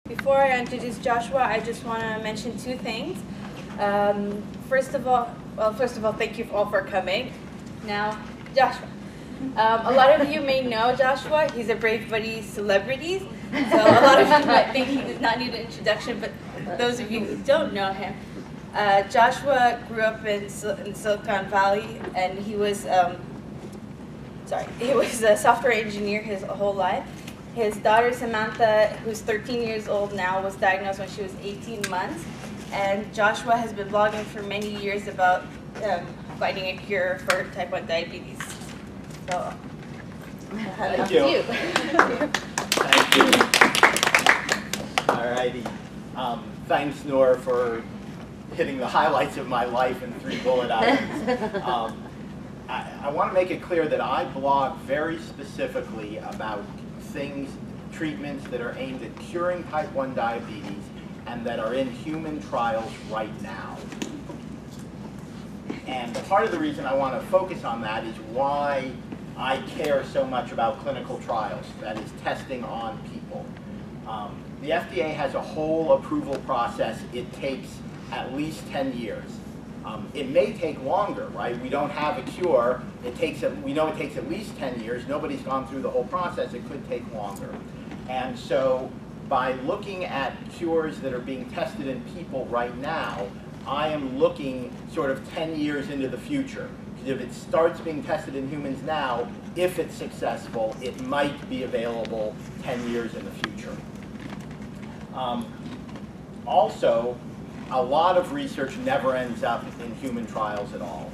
Before I introduce Joshua, I just want to mention two things. First of all, thank you all for coming. Now, Joshua. A lot of you may know Joshua. He's a Brave Buddy celebrity. So a lot of you might think he does not need an introduction, but those of you who don't know him, Joshua grew up in Silicon Valley, and he was a software engineer his whole life. His daughter Samantha, who's 13 years old now, was diagnosed when she was 18 months. And Joshua has been blogging for many years about finding a cure for type 1 diabetes. So, thank you. Thank you. All righty. Thanks, Noor, for hitting the highlights of my life in 3 bullet items. I want to make it clear that I blog very specifically about treatments that are aimed at curing type 1 diabetes and that are in human trials right now. And part of the reason I want to focus on that is why I care so much about clinical trials, that is testing on people. The FDA has a whole approval process. It takes at least 10 years. It may take longer, right? We don't have a cure. We know it takes at least 10 years. Nobody's gone through the whole process. It could take longer. And so by looking at cures that are being tested in people right now, I am looking sort of 10 years into the future. Because if it starts being tested in humans now, if it's successful, it might be available 10 years in the future. Also, a lot of research never ends up in human trials at all.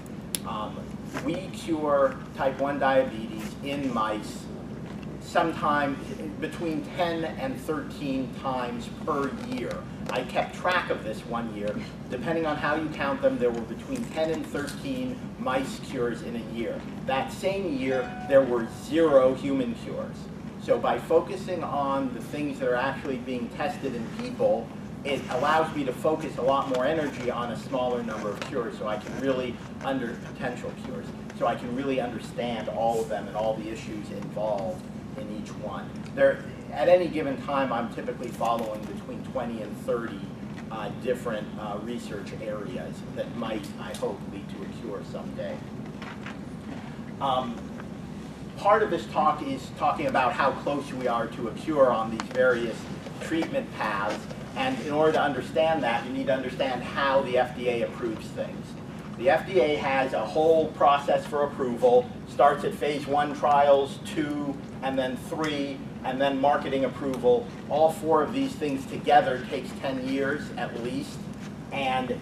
We cure type 1 diabetes in mice sometime between 10 and 13 times per year. I kept track of this one year. Depending on how you count them, there were between 10 and 13 mice cures in a year. That same year, there were 0 human cures. So by focusing on the things that are actually being tested in people, it allows me to focus a lot more energy on a smaller number of cures, so I can really potential cures, so I can really understand all of them and all the issues involved in each one. At any given time, I'm typically following between 20 and 30 different research areas that might, I hope, lead to a cure someday. Part of this talk is talking about how close we are to a cure on these various treatment paths. And in order to understand that, you need to understand how the FDA approves things. The FDA has a whole process for approval, starts at phase 1 trials, 2, and then 3, and then marketing approval. All 4 of these things together takes 10 years at least, and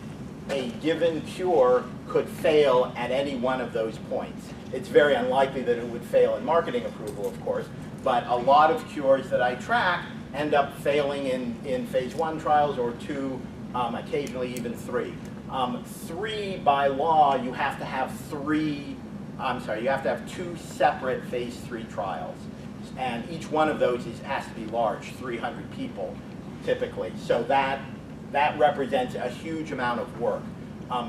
a given cure could fail at any one of those points. It's very unlikely that it would fail in marketing approval, of course, but a lot of cures that I track end up failing in phase 1 trials, or 2, occasionally even 3. 3, by law, you have to have 2 separate phase 3 trials. And each one of those has to be large, 300 people, typically. So that represents a huge amount of work.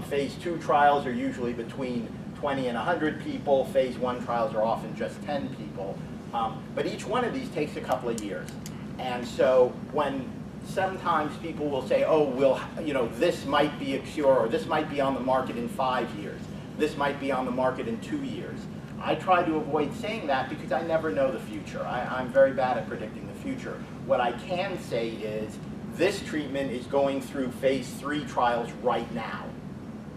Phase 2 trials are usually between 20 and 100 people. Phase 1 trials are often just 10 people. But each one of these takes a couple of years. And so when sometimes people will say, oh, this might be a cure, or this might be on the market in 5 years, this might be on the market in 2 years. I try to avoid saying that because I never know the future. I'm very bad at predicting the future. What I can say is this treatment is going through phase 3 trials right now.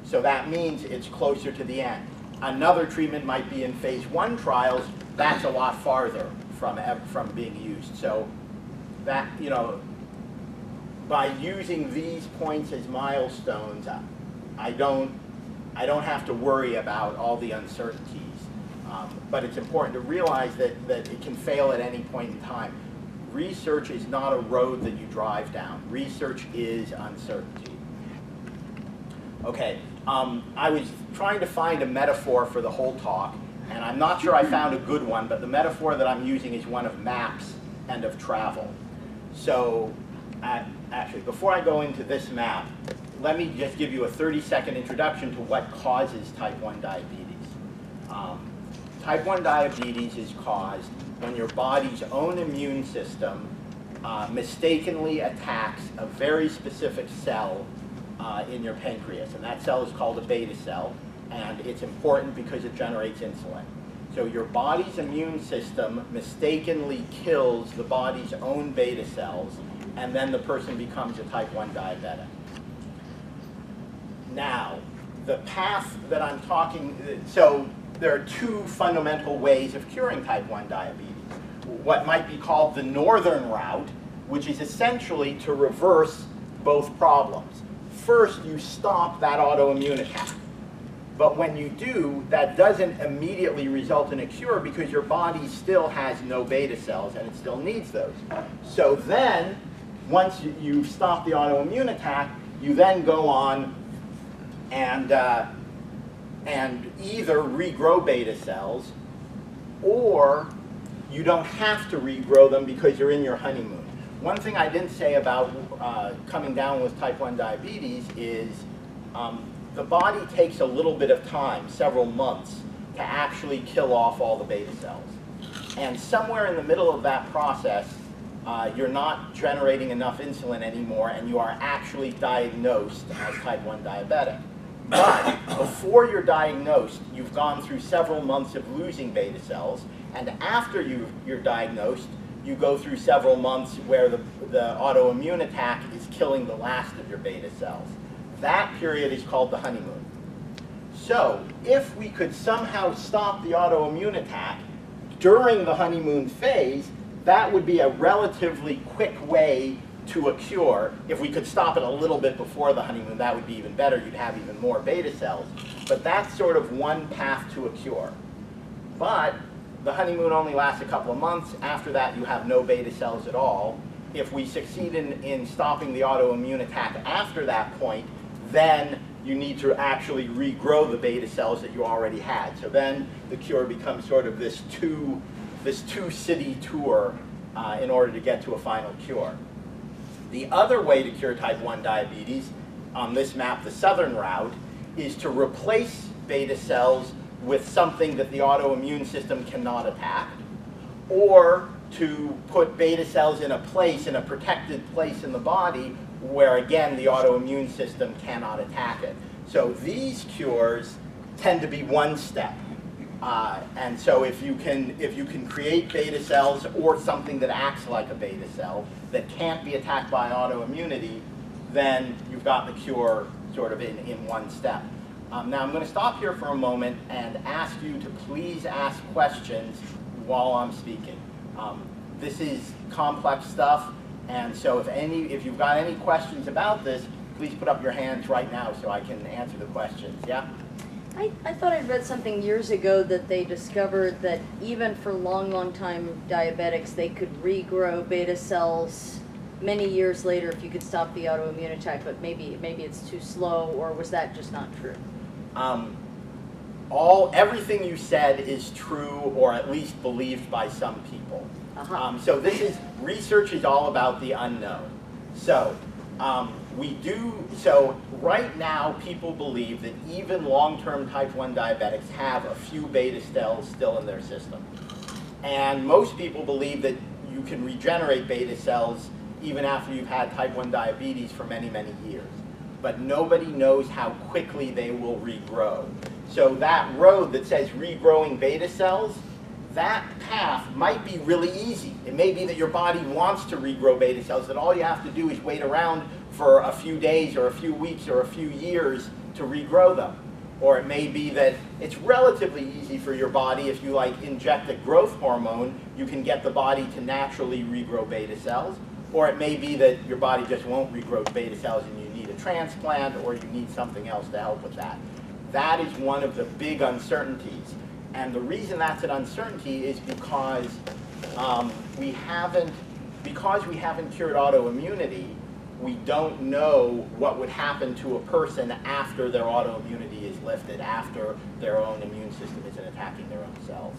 So that means it's closer to the end. Another treatment might be in phase 1 trials. That's a lot farther from being used. So that, by using these points as milestones, I don't have to worry about all the uncertainties. But it's important to realize that it can fail at any point in time. Research is not a road that you drive down. Research is uncertainty. Okay, I was trying to find a metaphor for the whole talk, and I'm not sure I found a good one, but the metaphor that I'm using is one of maps and of travel. So, actually, before I go into this map, let me just give you a 30-second introduction to what causes type 1 diabetes. Type 1 diabetes is caused when your body's own immune system mistakenly attacks a very specific cell in your pancreas, and that cell is called a beta cell, and it's important because it generates insulin. So your body's immune system mistakenly kills the body's own beta cells, and then the person becomes a type 1 diabetic. Now, the path that I'm talking, so there are two fundamental ways of curing type 1 diabetes. What might be called the northern route, which is essentially to reverse both problems. First, you stop that autoimmune attack. But when you do, that doesn't immediately result in a cure because your body still has no beta cells and it still needs those. So then, once you've stopped the autoimmune attack, you then go on and either regrow beta cells, or you don't have to regrow them because you're in your honeymoon. One thing I didn't say about coming down with type 1 diabetes is the body takes a little bit of time, several months, to actually kill off all the beta cells. And somewhere in the middle of that process, you're not generating enough insulin anymore, and you are actually diagnosed as type 1 diabetic. But before you're diagnosed, you've gone through several months of losing beta cells, and after you're diagnosed, you go through several months where the autoimmune attack is killing the last of your beta cells. That period is called the honeymoon. So if we could somehow stop the autoimmune attack during the honeymoon phase, that would be a relatively quick way to a cure. If we could stop it a little bit before the honeymoon, that would be even better. You'd have even more beta cells. But that's sort of one path to a cure. But the honeymoon only lasts a couple of months. After that, you have no beta cells at all. If we succeed in stopping the autoimmune attack after that point, then you need to actually regrow the beta cells that you already had. So then the cure becomes sort of this two-city tour in order to get to a final cure. The other way to cure type 1 diabetes, on this map, the southern route, is to replace beta cells with something that the autoimmune system cannot attack, or to put beta cells in a protected place in the body where, again, the autoimmune system cannot attack it. So these cures tend to be one step. And so if you can create beta cells or something that acts like a beta cell that can't be attacked by autoimmunity, then you've got the cure sort of in one step. Now I'm going to stop here for a moment and ask you to please ask questions while I'm speaking. This is complex stuff, and so if you've got any questions about this, please put up your hands right now so I can answer the questions. Yeah? I thought I'd read something years ago that they discovered that even for long time diabetics, they could regrow beta cells many years later if you could stop the autoimmune attack, but maybe it's too slow, or was that just not true? Everything you said is true, or at least believed by some people. So research is all about the unknown. So right now people believe that even long-term type 1 diabetics have a few beta cells still in their system. And most people believe that you can regenerate beta cells even after you've had type 1 diabetes for many, many years. But nobody knows how quickly they will regrow. So that road that says regrowing beta cells, that path might be really easy. It may be that your body wants to regrow beta cells, that all you have to do is wait around for a few days or a few weeks or a few years to regrow them. Or it may be that it's relatively easy for your body, if you inject a growth hormone, you can get the body to naturally regrow beta cells. Or it may be that your body just won't regrow beta cells and you need a transplant, or you need something else to help with that. That is one of the big uncertainties. And the reason that's an uncertainty is because we haven't cured autoimmunity, we don't know what would happen to a person after their autoimmunity is lifted, after their own immune system isn't attacking their own cells.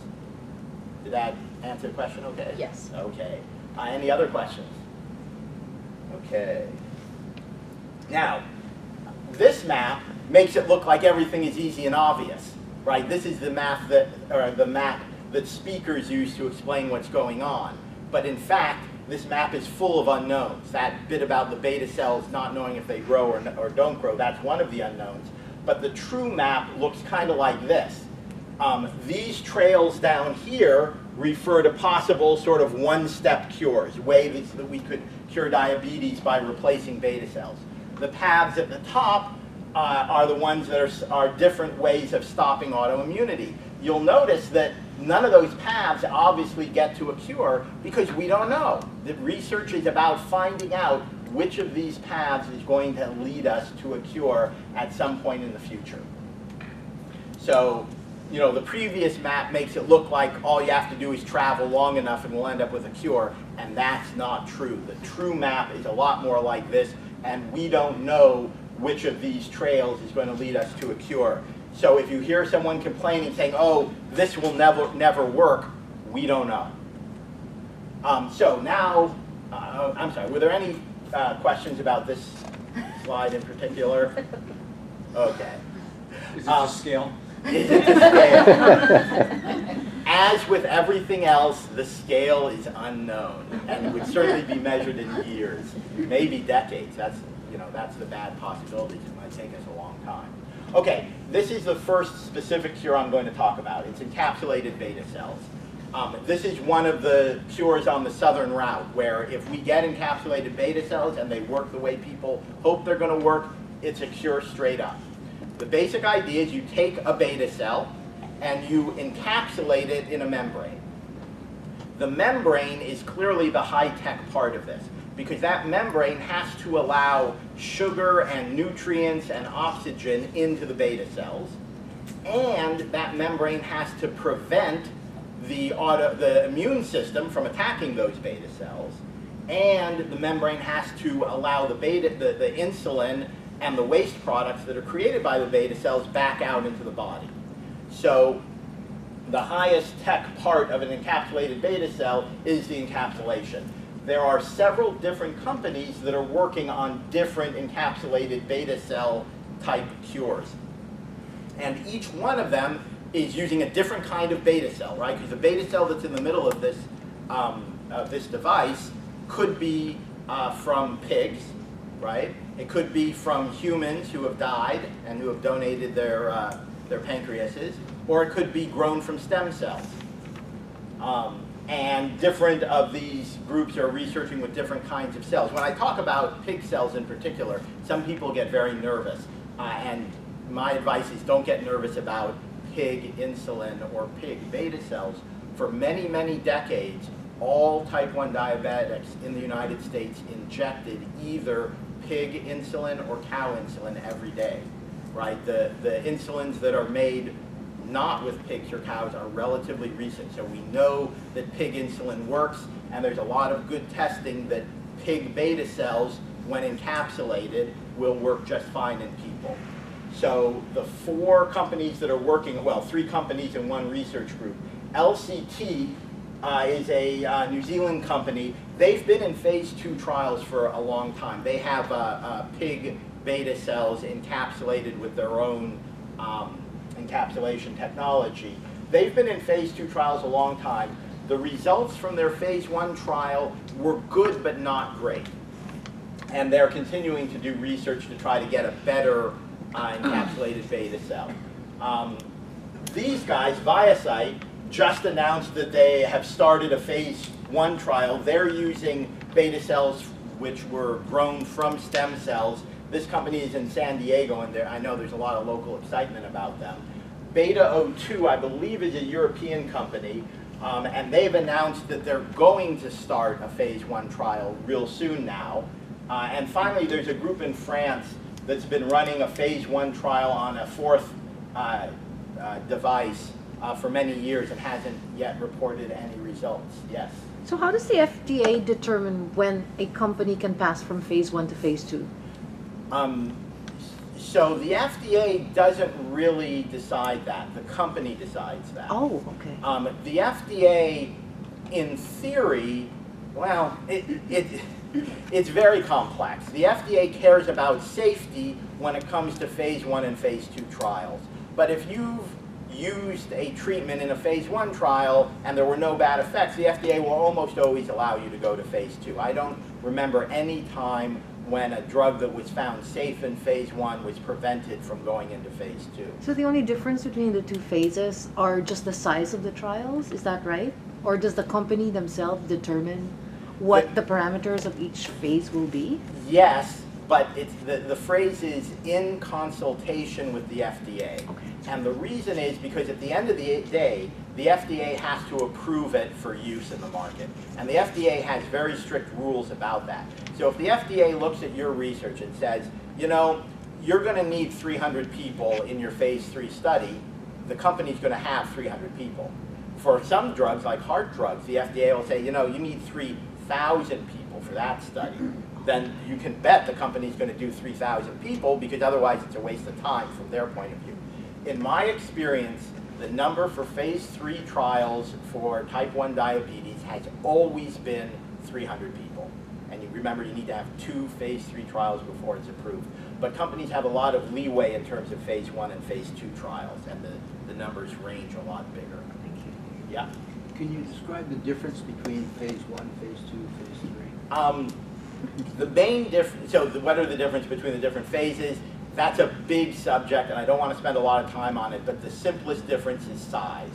Did that answer the question okay? Yes. Okay. Any other questions? Okay. Now, this map makes it look like everything is easy and obvious, right? This is the map that speakers use to explain what's going on. But in fact, this map is full of unknowns. That bit about the beta cells not knowing if they grow or don't grow, that's one of the unknowns. But the true map looks kind of like this. These trails down here refer to possible sort of one-step cures, ways that we could cure diabetes by replacing beta cells. The paths at the top are the ones that are different ways of stopping autoimmunity. You'll notice that none of those paths obviously get to a cure because we don't know. The research is about finding out which of these paths is going to lead us to a cure at some point in the future. So, you know, the previous map makes it look like all you have to do is travel long enough and we'll end up with a cure, and that's not true. The true map is a lot more like this, and we don't know which of these trails is going to lead us to a cure. So if you hear someone complaining, saying, oh, this will never work, we don't know. So now, I'm sorry, were there any questions about this slide in particular? Okay. Is it to scale? Is it to scale? As with everything else, the scale is unknown and would certainly be measured in years, maybe decades. That's the bad possibilities. It might take us a long time. Okay, this is the first specific cure I'm going to talk about. It's encapsulated beta cells. This is one of the cures on the southern route, where if we get encapsulated beta cells and they work the way people hope they're going to work, it's a cure straight up. The basic idea is you take a beta cell and you encapsulate it in a membrane. The membrane is clearly the high-tech part of this, because that membrane has to allow sugar and nutrients and oxygen into the beta cells, and that membrane has to prevent the immune system from attacking those beta cells, and the membrane has to allow the insulin and the waste products that are created by the beta cells back out into the body. So the highest tech part of an encapsulated beta cell is the encapsulation. There are several different companies that are working on different encapsulated beta cell type cures. And each one of them is using a different kind of beta cell, right? Because the beta cell that's in the middle of this device could be from pigs, right? It could be from humans who have died and who have donated their pancreases, or it could be grown from stem cells. And different of these groups are researching with different kinds of cells. When I talk about pig cells in particular, some people get very nervous. And my advice is don't get nervous about pig insulin or pig beta cells. For many, many decades, all type 1 diabetics in the United States injected either pig insulin or cow insulin every day, right? The insulins that are made not with pigs or cows are relatively recent. So we know that pig insulin works, and there's a lot of good testing that pig beta cells, when encapsulated, will work just fine in people. So the 4 companies that are working, well, 3 companies and 1 research group. LCT is a New Zealand company. They've been in phase 2 trials for a long time. They have pig beta cells encapsulated with their own encapsulation technology. They've been in phase 2 trials a long time. The results from their phase 1 trial were good but not great. And they're continuing to do research to try to get a better encapsulated beta cell. These guys, ViaCyte, just announced that they have started a phase 1 trial. They're using beta cells which were grown from stem cells. This company is in San Diego, and I know there's a lot of local excitement about them. Beta-02, I believe, is a European company, and they've announced that they're going to start a phase 1 trial real soon now. And finally, there's a group in France that's been running a phase 1 trial on a 4th device for many years and hasn't yet reported any results. Yes? So how does the FDA determine when a company can pass from phase 1 to phase 2? So the FDA doesn't really decide that. The company decides that. Oh, okay. The FDA, in theory, well, it's very complex. The FDA cares about safety when it comes to phase 1 and phase 2 trials. But if you've used a treatment in a phase 1 trial and there were no bad effects, the FDA will almost always allow you to go to phase 2. I don't remember any time when a drug that was found safe in phase 1 was prevented from going into phase 2. So the only difference between the two phases are just the size of the trials, is that right? Or does the company themselves determine what the parameters of each phase will be? Yes, but it's the phrase is in consultation with the FDA. Okay. And the reason is because at the end of the day, the FDA has to approve it for use in the market. And the FDA has very strict rules about that. So if the FDA looks at your research and says, you know, you're going to need 300 people in your phase 3 study, the company's going to have 300 people. For some drugs, like heart drugs, the FDA will say, you know, you need 3,000 people for that study. Then you can bet the company's going to do 3,000 people because otherwise it's a waste of time from their point of view. In my experience, the number for phase 3 trials for type 1 diabetes has always been 300 people. And you remember you need to have 2 phase 3 trials before it's approved. But companies have a lot of leeway in terms of phase 1 and phase 2 trials, and the numbers range a lot bigger. Thank you. Yeah? Can you describe the difference between phase 1, phase 2, phase 3? The main difference, so what are the difference between the different phases? That's a big subject, and I don't want to spend a lot of time on it, but the simplest difference is size.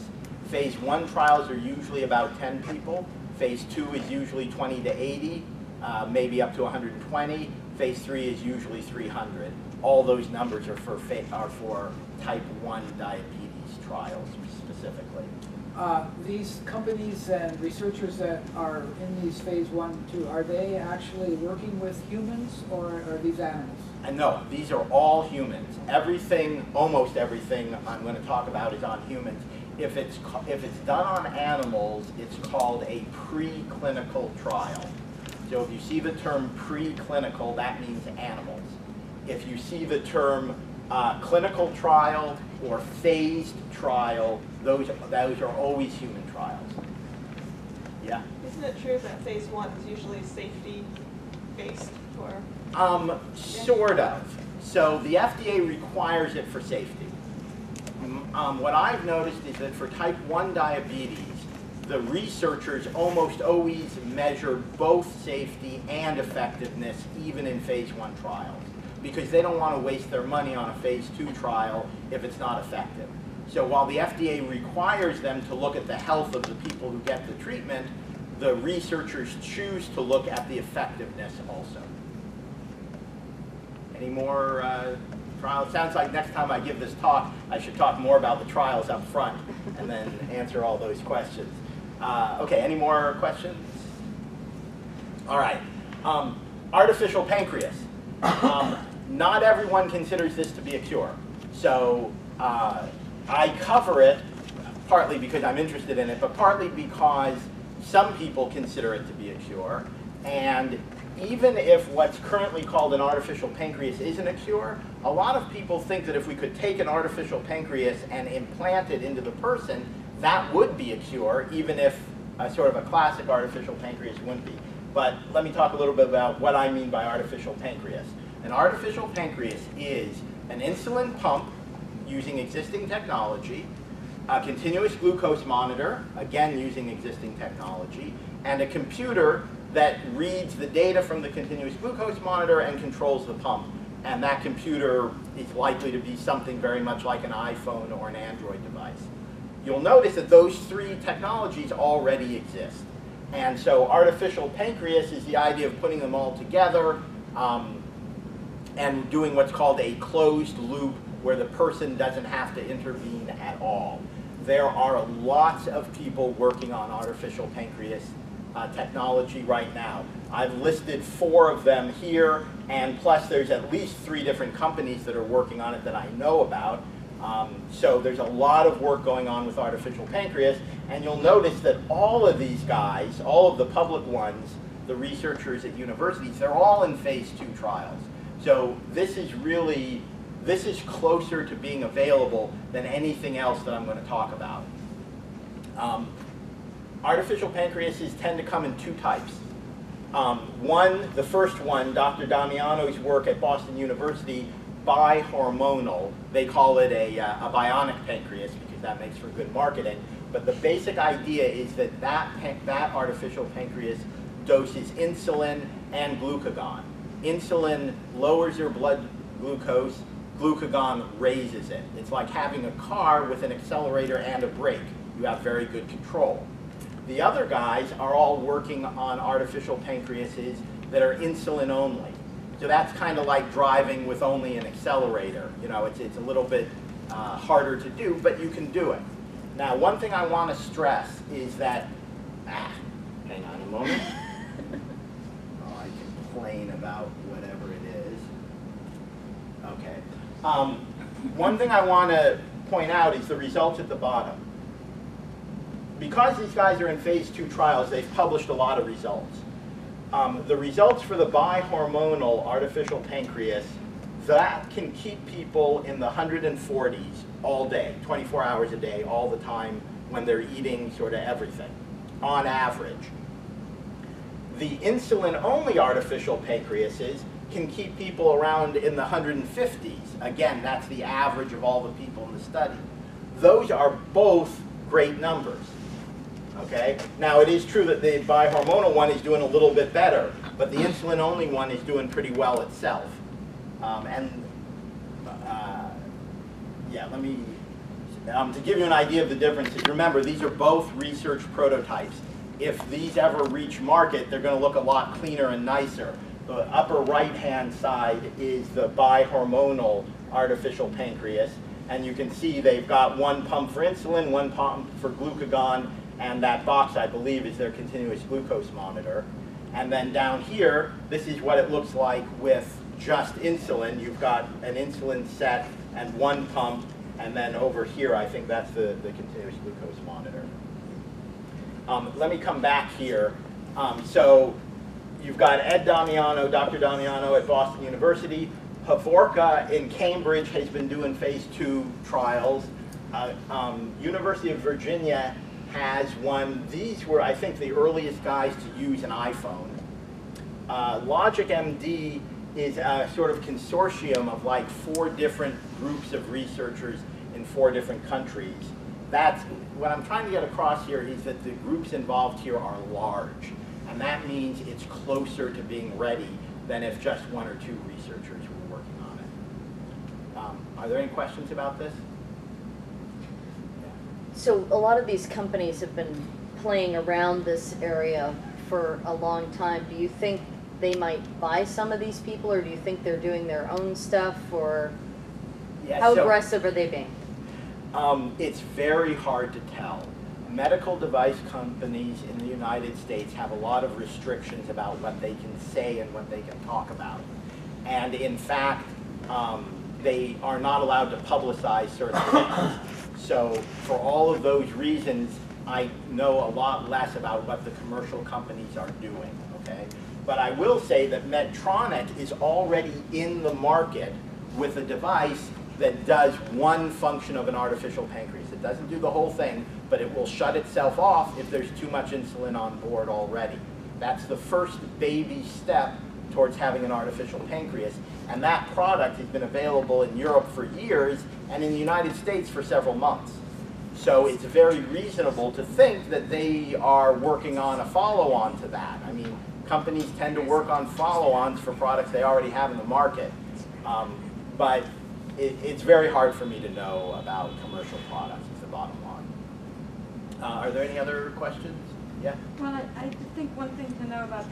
Phase 1 trials are usually about 10 people. Phase 2 is usually 20 to 80, maybe up to 120. Phase 3 is usually 300. All those numbers are for type 1 diabetes trials specifically. These companies and researchers that are in these phase 1 and 2, are they actually working with humans or are these animals? And no, these are all humans. Everything, almost everything I'm going to talk about is on humans. If it's done on animals, it's called a preclinical trial. So if you see the term preclinical, that means animals. If you see the term clinical trial or phased trial, those are always human trials. Yeah? Isn't it true that phase 1 is usually safety-based or? Sort of. So the FDA requires it for safety. What I've noticed is that for type 1 diabetes, the researchers almost always measure both safety and effectiveness even in phase 1 trials because they don't want to waste their money on a phase 2 trial if it's not effective. So while the FDA requires them to look at the health of the people who get the treatment, the researchers choose to look at the effectiveness also. Any more trials? It sounds like next time I give this talk, I should talk more about the trials up front and then answer all those questions. Okay, any more questions? All right. Artificial pancreas. Not everyone considers this to be a cure. So I cover it partly because I'm interested in it, but partly because some people consider it to be a cure. And even if what's currently called an artificial pancreas isn't a cure, a lot of people think that if we could take an artificial pancreas and implant it into the person, that would be a cure, even if sort of a classic artificial pancreas wouldn't be. But let me talk a little bit about what I mean by artificial pancreas. An artificial pancreas is an insulin pump using existing technology, a continuous glucose monitor, again using existing technology, and a computer that reads the data from the continuous glucose monitor and controls the pump. And that computer is likely to be something very much like an iPhone or an Android device. You'll notice that those 3 technologies already exist. And so artificial pancreas is the idea of putting them all together and doing what's called a closed loop where the person doesn't have to intervene at all. There are lots of people working on artificial pancreas technology right now. I've listed 4 of them here, and plus there's at least 3 different companies that are working on it that I know about. So there's a lot of work going on with artificial pancreas, and you'll notice that all of these guys, all of the public ones, the researchers at universities, they're all in phase 2 trials. So this is closer to being available than anything else that I'm going to talk about. Artificial pancreases tend to come in 2 types. The first one, Dr. Damiano's work at Boston University, Bi-Hormonal. They call it a bionic pancreas because that makes for good marketing. But the basic idea is that that artificial pancreas doses insulin and glucagon. Insulin lowers your blood glucose, glucagon raises it. It's like having a car with an accelerator and a brake. You have very good control. The other guys are all working on artificial pancreases that are insulin only. So that's kind of like driving with only an accelerator. You know, it's a little bit harder to do, but you can do it. Now, one thing I want to stress is that, hang on a moment. Oh, I complain about whatever it is. Okay. One thing I want to point out is the results at the bottom. Because these guys are in phase 2 trials, they've published a lot of results. The results for the bi-hormonal artificial pancreas, that can keep people in the 140s all day, 24 hours a day, all the time when they're eating sort of everything, on average. The insulin-only artificial pancreases can keep people around in the 150s. Again, that's the average of all the people in the study. Those are both great numbers. Okay? Now, it is true that the bi-hormonal one is doing a little bit better, but the insulin-only one is doing pretty well itself. Yeah, let me, to give you an idea of the differences, remember, these are both research prototypes. If these ever reach market, they're going to look a lot cleaner and nicer. The upper right-hand side is the bi-hormonal artificial pancreas, and you can see they've got one pump for insulin, one pump for glucagon, and that box, I believe, is their continuous glucose monitor. And then down here, this is what it looks like with just insulin. You've got an insulin set and one pump, and then over here, I think that's the continuous glucose monitor. Let me come back here. So you've got Ed Damiano, Dr. Damiano at Boston University. Havorka in Cambridge has been doing phase 2 trials. University of Virginia has one. These were, I think, the earliest guys to use an iPhone. LogicMD is a sort of consortium of like 4 different groups of researchers in 4 different countries. That's, what I'm trying to get across here is that the groups involved here are large. And that means it's closer to being ready than if just 1 or 2 researchers were working on it. Are there any questions about this? So a lot of these companies have been playing around this area for a long time. Do you think they might buy some of these people, or do you think they're doing their own stuff, or how aggressive are they being? It's very hard to tell. Medical device companies in the United States have a lot of restrictions about what they can say and what they can talk about. And in fact, they are not allowed to publicize certain things. So for all of those reasons, I know a lot less about what the commercial companies are doing, okay? But I will say that Medtronic is already in the market with a device that does one function of an artificial pancreas. It doesn't do the whole thing, but it will shut itself off if there's too much insulin on board already. That's the first baby step towards having an artificial pancreas. And that product has been available in Europe for years and in the United States for several months. So it's very reasonable to think that they are working on a follow-on to that. I mean, companies tend to work on follow-ons for products they already have in the market. But it's very hard for me to know about commercial products, is the bottom line. Are there any other questions? Yeah? Well, I think one thing to know about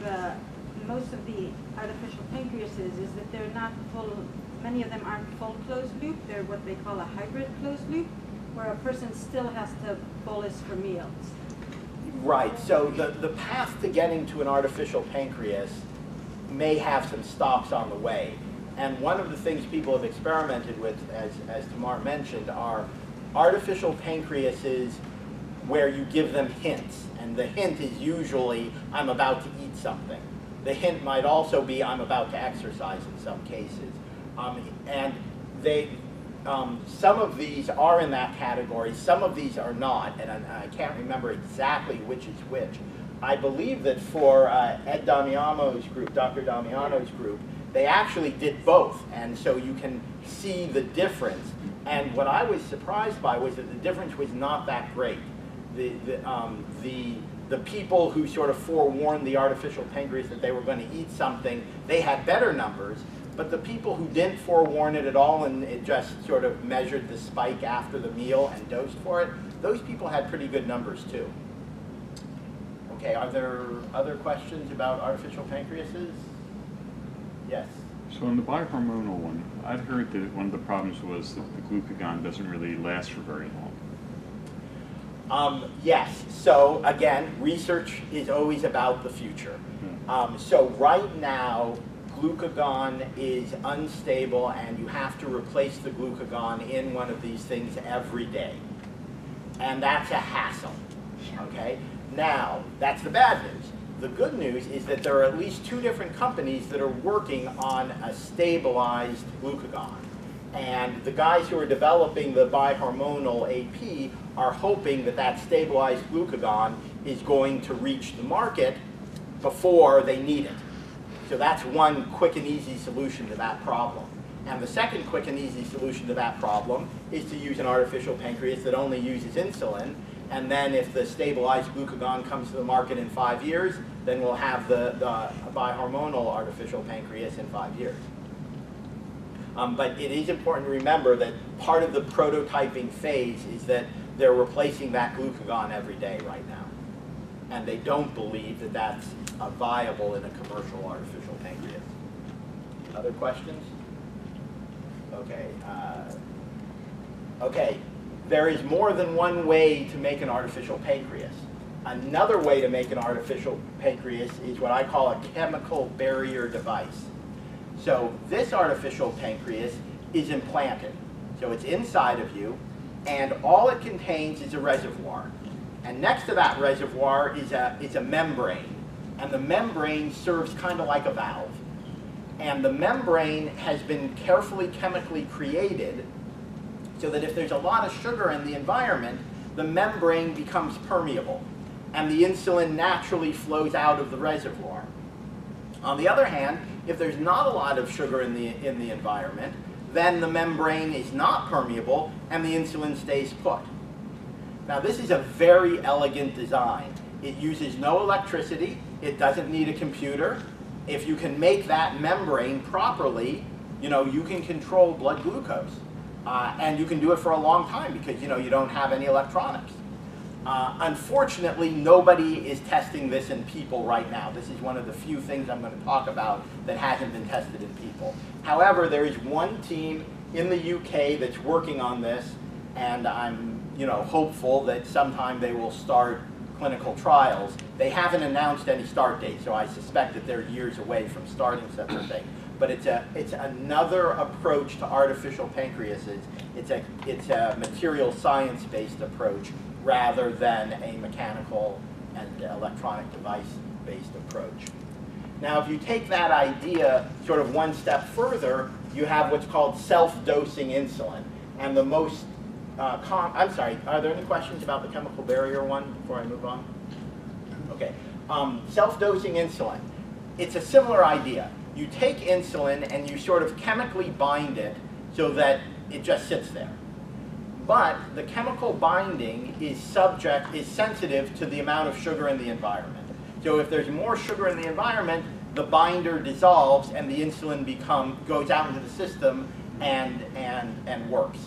most of the artificial pancreases is that they're not full, many of them aren't full closed loop. They're what they call a hybrid closed loop, where a person still has to bolus for meals. Right, so the path to getting to an artificial pancreas may have some stops on the way. And one of the things people have experimented with, as Tamar mentioned, are artificial pancreases where you give them hints. And the hint is usually, I'm about to eat something. The hint might also be, I'm about to exercise in some cases. And some of these are in that category, some of these are not, and I can't remember exactly which is which. I believe that for Ed Damiano's group, Dr. Damiano's group, They actually did both, and so you can see the difference. And what I was surprised by was that the difference was not that great. The people who sort of forewarned the artificial pancreas that they were going to eat something, they had better numbers. But the people who didn't forewarn it at all and it just sort of measured the spike after the meal and dosed for it, those people had pretty good numbers too. Okay, are there other questions about artificial pancreases? Yes. So in the bi-hormonal one, I'd heard that one of the problems was that the glucagon doesn't really last for very long. Yes, so again, research is always about the future. So right now, glucagon is unstable and you have to replace the glucagon in one of these things every day. And that's a hassle, okay? Now, that's the bad news. The good news is that there are at least 2 different companies that are working on a stabilized glucagon. And the guys who are developing the bi-hormonal AP are hoping that that stabilized glucagon is going to reach the market before they need it. So that's one quick and easy solution to that problem. And the second quick and easy solution to that problem is to use an artificial pancreas that only uses insulin. And then if the stabilized glucagon comes to the market in 5 years, then we'll have the bi-hormonal artificial pancreas in 5 years. But it is important to remember that part of the prototyping phase is that they're replacing that glucagon every day right now. And they don't believe that that's viable in a commercial artificial pancreas. Other questions? Okay. Okay. There is more than one way to make an artificial pancreas. Another way to make an artificial pancreas is what I call a chemical barrier device. So this artificial pancreas is implanted. So it's inside of you, and all it contains is a reservoir. And next to that reservoir is a membrane. And the membrane serves kind of like a valve. And the membrane has been carefully chemically created so that if there's a lot of sugar in the environment, the membrane becomes permeable. And the insulin naturally flows out of the reservoir. On the other hand, if there's not a lot of sugar in the environment, then the membrane is not permeable and the insulin stays put. Now this is a very elegant design. It uses no electricity, it doesn't need a computer. If you can make that membrane properly, you can control blood glucose. And you can do it for a long time because you don't have any electronics. Unfortunately, nobody is testing this in people right now. This is one of the few things I'm going to talk about that hasn't been tested in people. However, there is one team in the UK that's working on this, and I'm hopeful that sometime they will start clinical trials. They haven't announced any start date, so I suspect that they're years away from starting such a thing. But it's another approach to artificial pancreases. It's a material science-based approach rather than a mechanical and electronic device-based approach. Now, if you take that idea sort of one step further, you have what's called self-dosing insulin. And the most I'm sorry, are there any questions about the chemical barrier one before I move on? Okay. Self-dosing insulin. It's a similar idea. You take insulin and you sort of chemically bind it so that it just sits there. But the chemical binding is sensitive to the amount of sugar in the environment. So if there's more sugar in the environment, the binder dissolves and the insulin goes out into the system and works.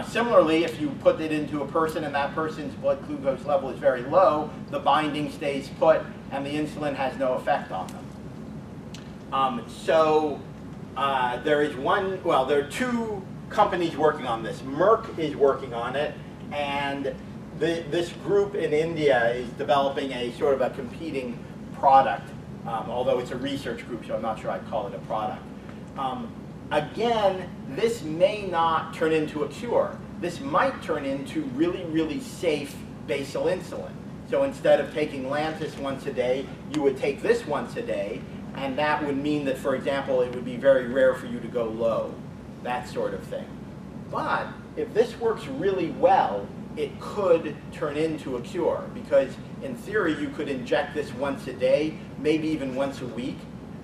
Similarly, if you put it into a person and that person's blood glucose level is very low, the binding stays put and the insulin has no effect on them. There are 2 companies working on this. Merck is working on it, and this group in India is developing a sort of a competing product, although it's a research group, so I'm not sure I'd call it a product. Again, this may not turn into a cure. This might turn into really, really safe basal insulin. So instead of taking Lantus once a day, you would take this once a day, and that would mean that, for example, it would be very rare for you to go low, that sort of thing. But if this works really well, it could turn into a cure, because in theory you could inject this once a day, maybe even once a week,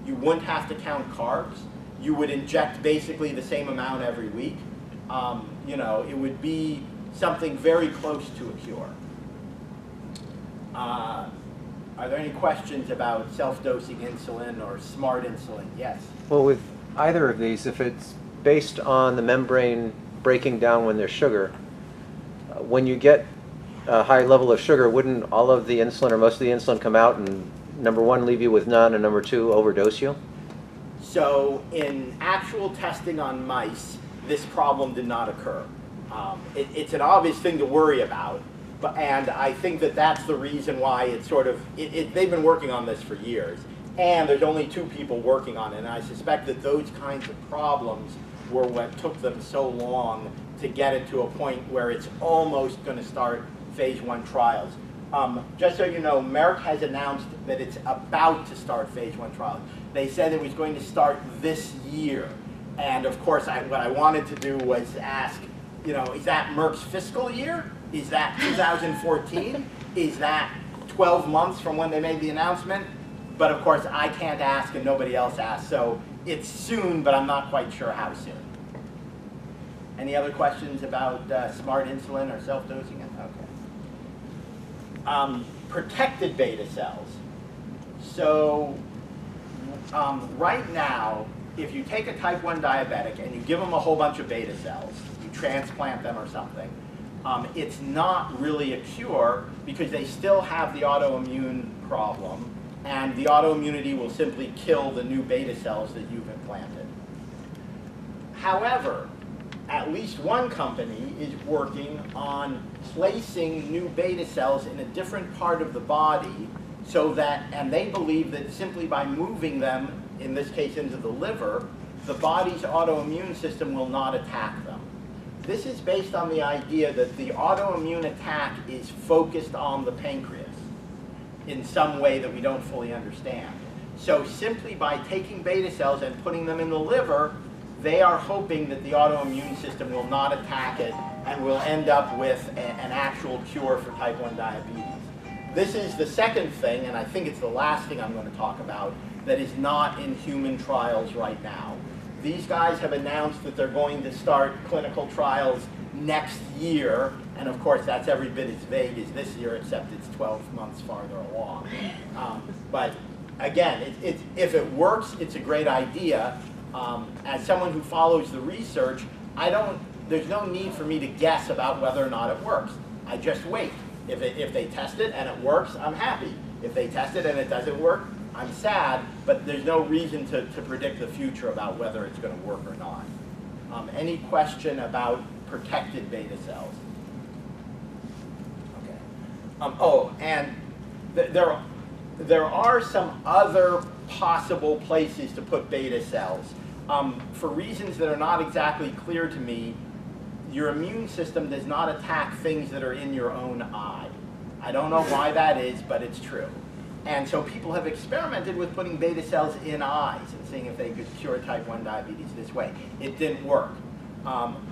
You wouldn't have to count carbs. You would inject basically the same amount every week. You know, it would be something very close to a cure. Are there any questions about self-dosing insulin or smart insulin? Yes. Well, with either of these, if it's based on the membrane breaking down when there's sugar, when you get a high level of sugar, wouldn't all of the insulin or most of the insulin come out and, number one, leave you with none, and number two, overdose you? So in actual testing on mice, this problem did not occur. It's an obvious thing to worry about, and I think that that's the reason why it's sort of, they've been working on this for years, and there's only 2 people working on it, and I suspect that those kinds of problems were what took them so long to get it to a point where it's almost going to start phase 1 trials. Just so you know, Merck has announced that it's about to start phase 1 trials. They said it was going to start this year, and of course what I wanted to do was ask, you know, is that Merck's fiscal year? Is that 2014? Is that 12 months from when they made the announcement? But of course I can't ask and nobody else asked, so it's soon, but I'm not quite sure how soon. Any other questions about smart insulin or self-dosing? Okay. Protected beta cells. So right now, if you take a type 1 diabetic and you give them a whole bunch of beta cells, you transplant them or something, it's not really a cure because they still have the autoimmune problem, and the autoimmunity will simply kill the new beta cells that you've implanted. However, at least one company is working on placing new beta cells in a different part of the body so that, and they believe that simply by moving them, in this case into the liver, the body's autoimmune system will not attack them. This is based on the idea that the autoimmune attack is focused on the pancreas in some way that we don't fully understand. So simply by taking beta cells and putting them in the liver, they are hoping that the autoimmune system will not attack it and will end up with an actual cure for type 1 diabetes. This is the second thing, and I think it's the last thing I'm going to talk about, that is not in human trials right now. These guys have announced that they're going to start clinical trials next year, and of course that's every bit as vague as this year, except it's 12 months farther along. But again, if it works, it's a great idea. As someone who follows the research, there's no need for me to guess about whether or not it works. I just wait. If they test it and it works, I'm happy. If they test it and it doesn't work, I'm sad, but there's no reason to predict the future about whether it's going to work or not. Any question about protected beta cells? Okay. Oh, and there are some other possible places to put beta cells. For reasons that are not exactly clear to me, your immune system does not attack things that are in your own eye. I don't know why that is, but it's true. And so people have experimented with putting beta cells in eyes and seeing if they could cure type 1 diabetes this way. It didn't work.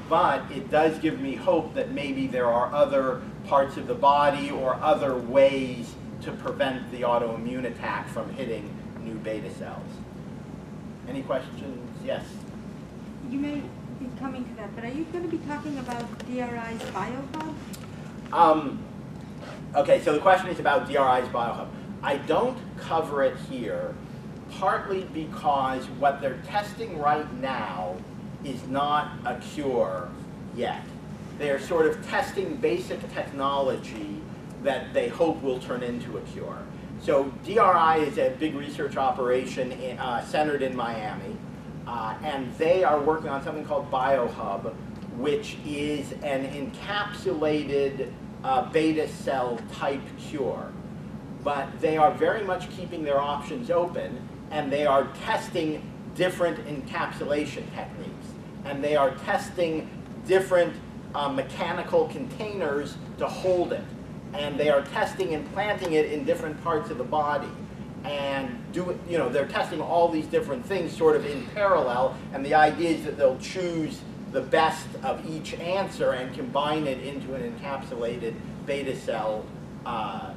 But it does give me hope that maybe there are other parts of the body or other ways to prevent the autoimmune attack from hitting new beta cells. Any questions? Yes? You may be coming to that, but are you going to be talking about DRI's BioHub? Okay, so the question is about DRI's BioHub. I don't cover it here, partly because what they're testing right now is not a cure yet. They're sort of testing basic technology that they hope will turn into a cure. So DRI is a big research operation centered in Miami, and they are working on something called BioHub, which is an encapsulated beta cell type cure. But they are very much keeping their options open, and they are testing different encapsulation techniques. And they are testing different mechanical containers to hold it. And they are testing and planting it in different parts of the body. And they're testing all these different things sort of in parallel, and the idea is that they'll choose the best of each answer and combine it into an encapsulated beta cell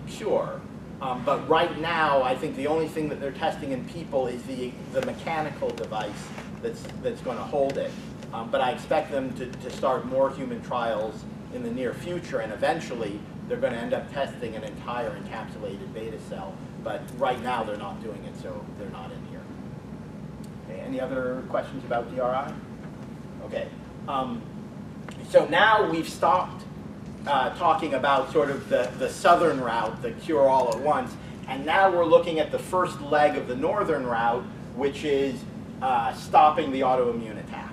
cure. But right now, I think the only thing that they're testing in people is the mechanical device that's going to hold it. But I expect them to start more human trials in the near future, and eventually they're going to end up testing an entire encapsulated beta cell. But right now they're not doing it, so they're not in here. Okay, any other questions about DRI? Okay. So now we've stopped talking about sort of the southern route, the cure all at once, and now we're looking at the first leg of the northern route, which is stopping the autoimmune attack.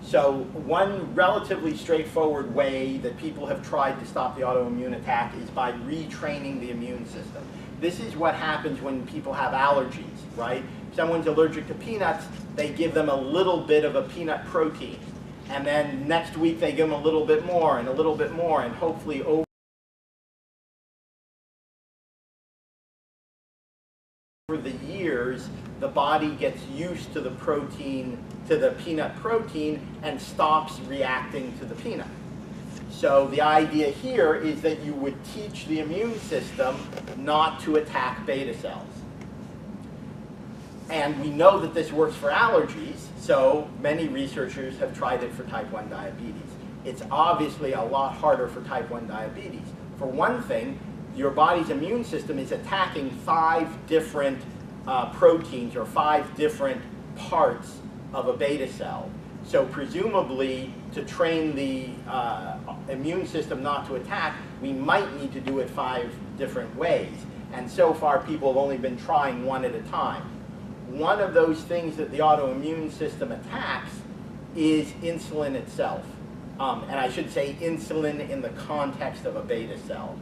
So one relatively straightforward way that people have tried to stop the autoimmune attack is by retraining the immune system. This is what happens when people have allergies, right? If someone's allergic to peanuts, they give them a little bit of a peanut protein. And then next week they give them a little bit more, and hopefully over the years, the body gets used to the protein, to the peanut protein, and stops reacting to the peanut. So the idea here is that you would teach the immune system not to attack beta cells. And we know that this works for allergies, so many researchers have tried it for type 1 diabetes. It's obviously a lot harder for type 1 diabetes. For one thing, your body's immune system is attacking 5 different proteins or 5 different parts of a beta cell. So presumably, to train the immune system not to attack, we might need to do it 5 different ways. And so far, people have only been trying one at a time. One of those things that the autoimmune system attacks is insulin itself. And I should say insulin in the context of a beta cell.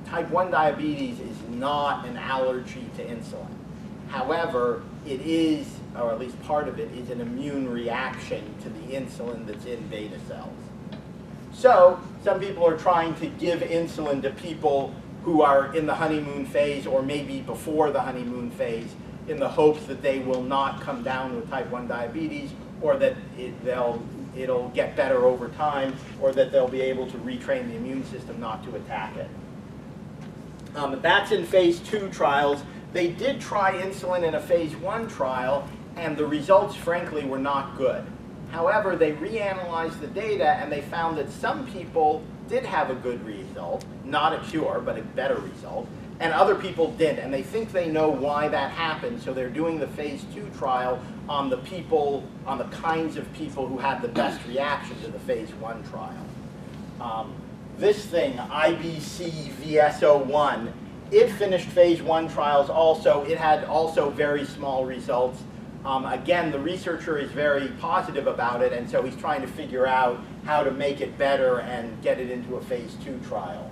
Type 1 diabetes is not an allergy to insulin. However, it is, or at least part of it, is an immune reaction to the insulin that's in beta cells. So, some people are trying to give insulin to people who are in the honeymoon phase or maybe before the honeymoon phase in the hopes that they will not come down with type 1 diabetes, or that it'll get better over time, or that they'll be able to retrain the immune system not to attack it. That's in phase 2 trials. They did try insulin in a phase 1 trial, and the results, frankly, were not good. However, they reanalyzed the data, and they found that some people did have a good result, not a cure, but a better result, and other people didn't. And they think they know why that happened, so they're doing the phase 2 trial on the people, on the kinds of people who had the best reaction to the phase 1 trial. This thing, IBC-VS01, it finished phase 1 trials also. It had also very small results. Again, the researcher is very positive about it, and so he's trying to figure out how to make it better and get it into a phase 2 trial.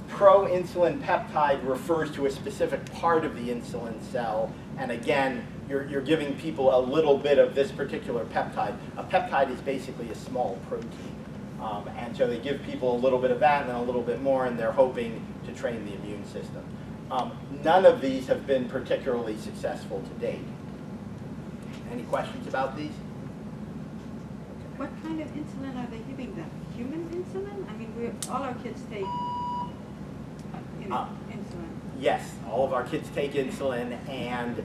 Pro-insulin peptide refers to a specific part of the insulin cell, and again, you're giving people a little bit of this particular peptide. A peptide is basically a small protein. And so they give people a little bit of that and then a little bit more, and they're hoping to train the immune system. None of these have been particularly successful to date. Any questions about these? What kind of insulin are they giving them? Human insulin? I mean, all our kids take insulin. Yes, all of our kids take insulin, and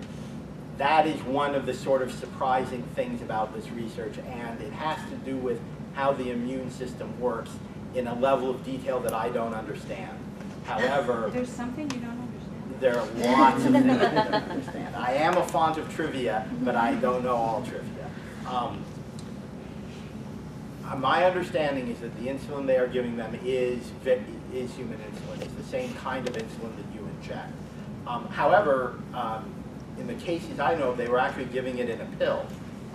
that is one of the sort of surprising things about this research, and it has to do with how the immune system works in a level of detail that I don't understand. However, there's something you don't understand? There are lots of things I don't understand. I am a font of trivia, but I don't know all trivia. My understanding is that the insulin they are giving them is human insulin. It's the same kind of insulin that you inject. However, in the cases I know of, they were actually giving it in a pill.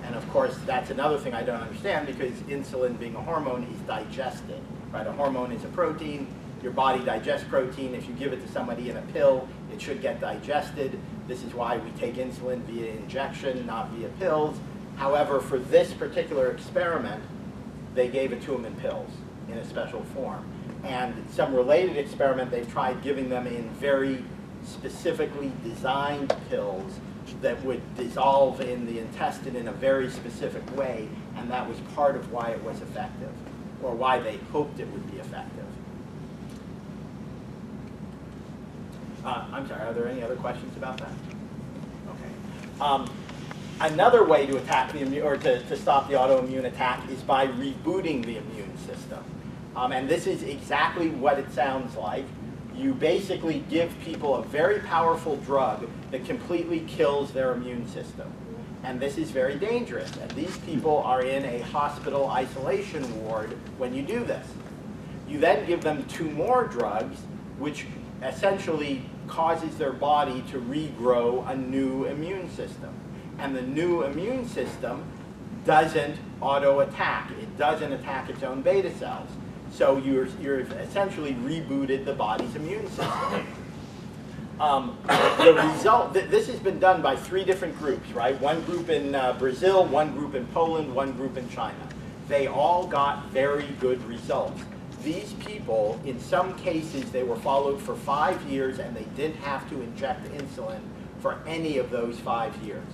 And of course, that's another thing I don't understand, because insulin, being a hormone, is digested. Right? A hormone is a protein. Your body digests protein. If you give it to somebody in a pill, it should get digested. This is why we take insulin via injection, not via pills. However, for this particular experiment, they gave it to them in pills in a special form. And some related experiment, they've tried giving them in very specifically designed pills that would dissolve in the intestine in a very specific way, and that was part of why it was effective, or why they hoped it would be effective. I'm sorry, are there any other questions about that? Okay. Another way to attack the immune, or to stop the autoimmune attack is by rebooting the immune system. And this is exactly what it sounds like. You basically give people a very powerful drug that completely kills their immune system. And this is very dangerous. And these people are in a hospital isolation ward when you do this. You then give them 2 more drugs, which essentially causes their body to regrow a new immune system. And the new immune system doesn't auto-attack. It doesn't attack its own beta cells. So you're essentially rebooted the body's immune system. The result, this has been done by 3 different groups, right? One group in Brazil, one group in Poland, one group in China. They all got very good results. These people, in some cases, they were followed for 5 years and they didn't have to inject insulin for any of those 5 years.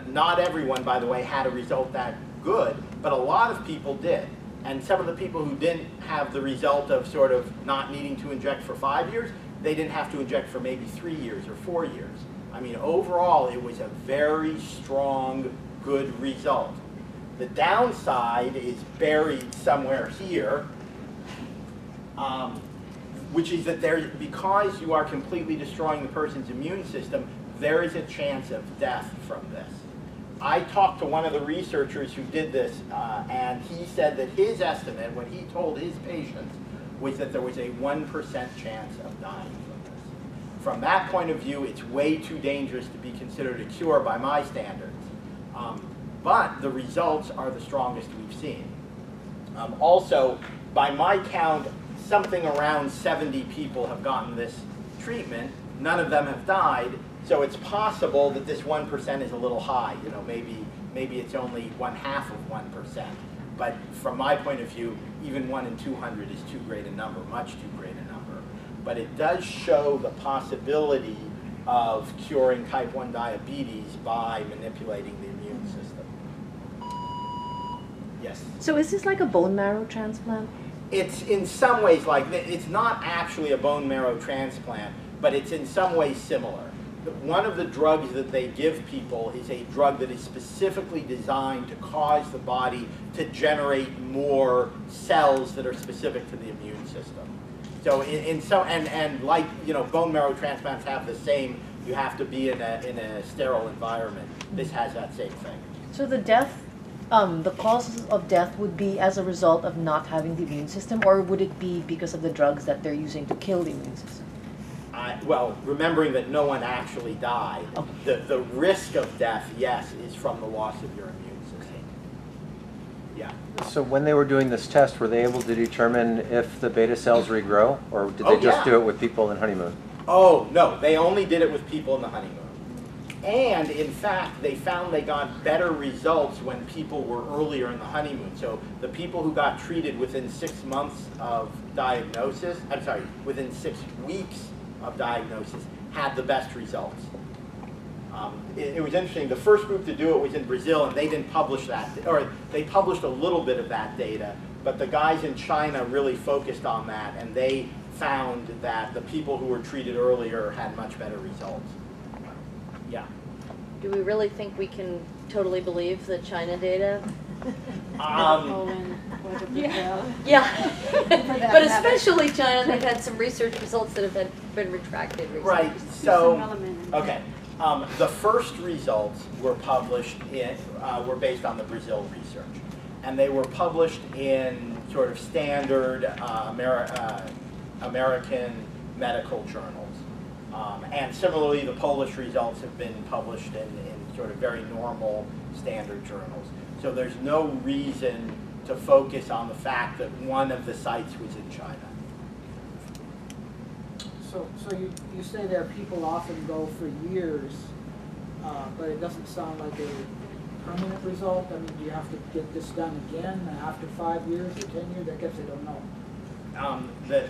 Not everyone, by the way, had a result that good, but a lot of people did. And some of the people who didn't have the result of sort of not needing to inject for 5 years, they didn't have to inject for maybe 3 years or 4 years. I mean, overall, it was a very strong, good result. The downside is buried somewhere here, which is that because you are completely destroying the person's immune system, there is a chance of death from this. I talked to one of the researchers who did this, and he said that his estimate, when he told his patients, was that there was a 1% chance of dying from this. From that point of view, it's way too dangerous to be considered a cure by my standards. But the results are the strongest we've seen. Also, by my count, something around 70 people have gotten this treatment. None of them have died. So it's possible that this 1% is a little high. You know, maybe it's only 1/2 of 1%. But from my point of view, even 1 in 200 is too great a number, much too great a number. But it does show the possibility of curing type 1 diabetes by manipulating the immune system. Yes? So is this like a bone marrow transplant? It's in some ways like, it's not actually a bone marrow transplant, but it's in some ways similar. One of the drugs that they give people is a drug that is specifically designed to cause the body to generate more cells that are specific to the immune system. So and like, you know, bone marrow transplants have the same, you have to be in a sterile environment. This has that same thing. So the death, the cause of death would be as a result of not having the immune system, or would it be because of the drugs that they're using to kill the immune system? Well, remembering that no one actually died, the risk of death, yes, is from the loss of your immune system. Yeah. So when they were doing this test, were they able to determine if the beta cells regrow, or did they just do it with people in honeymoon? Oh, no, they only did it with people in the honeymoon. And in fact, they found they got better results when people were earlier in the honeymoon. So the people who got treated within 6 months of diagnosis, within 6 weeks of diagnosis, had the best results. It was interesting. The first group to do it was in Brazil, and they didn't publish that, or they published a little bit of that data, but the guys in China really focused on that, and they found that the people who were treated earlier had much better results. Yeah. Do we really think we can totally believe the China data? Yeah. But especially China, they've had some research results that have been retracted recently. Right. So, okay. The first results were published were based on the Brazil research, and they were published in sort of standard American medical journals. And similarly, the Polish results have been published in sort of very normal standard journals. So there's no reason to focus on the fact that one of the sites was in China. So you say that people often go for years, but it doesn't sound like a permanent result. I mean, do you have to get this done again after 5 years or 10 years? I guess I don't know.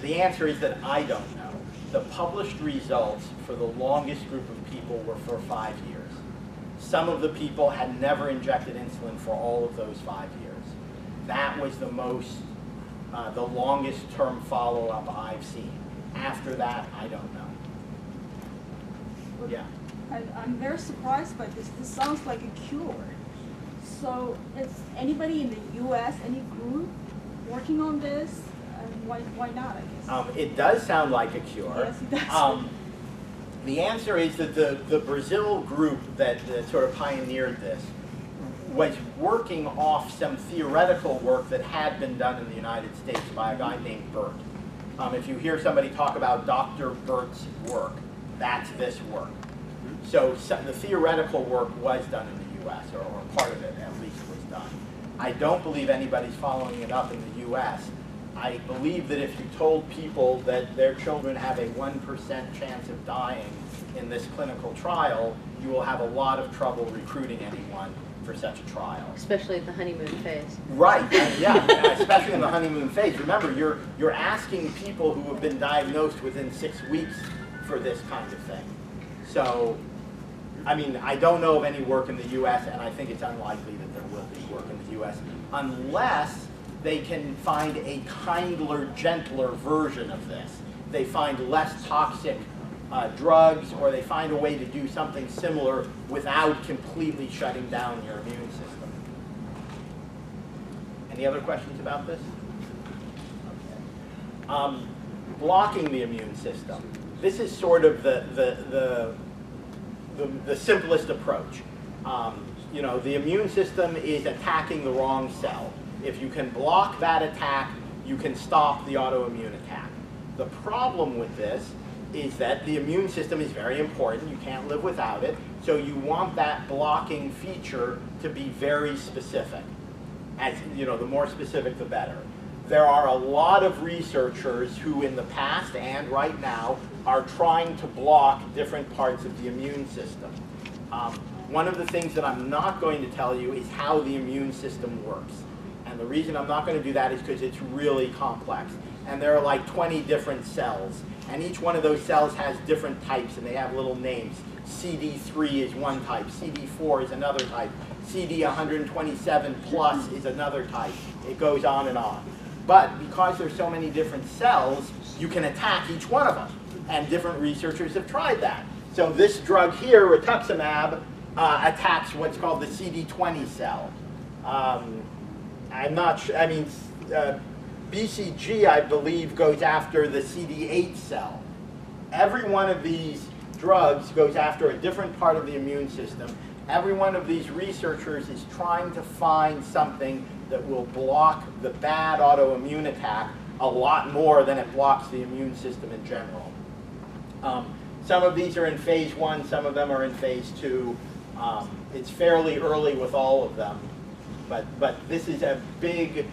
The answer is that I don't know. The published results for the longest group of people were for 5 years. Some of the people had never injected insulin for all of those 5 years. That was the longest term follow-up I've seen. After that, I don't know. Yeah. I'm very surprised by this. This sounds like a cure. So is anybody in the U.S., any group working on this? And why not, I guess? It does sound like a cure. Yes, it does. The answer is that the Brazil group that sort of pioneered this was working off some theoretical work that had been done in the United States by a guy named Burt. If you hear somebody talk about Dr. Burt's work, that's this work. So the theoretical work was done in the U.S., or part of it at least was done. I don't believe anybody's following it up in the U.S. I believe that if you told people that their children have a 1% chance of dying in this clinical trial, you will have a lot of trouble recruiting anyone for such a trial. Especially at the honeymoon phase. Right, yeah, especially in the honeymoon phase. Remember, you're asking people who have been diagnosed within 6 weeks for this kind of thing. So, I mean, I don't know of any work in the U.S., and I think it's unlikely that there will be work in the U.S. unless they can find a kindler, gentler version of this. They find less toxic drugs, or they find a way to do something similar without completely shutting down your immune system. Any other questions about this? Okay. Blocking the immune system. This is sort of the simplest approach. You know, the immune system is attacking the wrong cell. If you can block that attack, you can stop the autoimmune attack. The problem with this is that the immune system is very important. You can't live without it. So you want that blocking feature to be very specific. As you know, the more specific, the better. There are a lot of researchers who in the past and right now are trying to block different parts of the immune system. One of the things that I'm not going to tell you is how the immune system works. And the reason I'm not going to do that is because it's really complex. And there are like 20 different cells. And each one of those cells has different types, and they have little names. CD3 is one type, CD4 is another type, CD127 plus is another type. It goes on and on. But because there's so many different cells, you can attack each one of them. And different researchers have tried that. So this drug here, rituximab, attacks what's called the CD20 cell. I'm not sure, I mean, BCG, I believe, goes after the CD8 cell. Every one of these drugs goes after a different part of the immune system. Every one of these researchers is trying to find something that will block the bad autoimmune attack a lot more than it blocks the immune system in general. Some of these are in phase 1, some of them are in phase 2. It's fairly early with all of them, but this is a big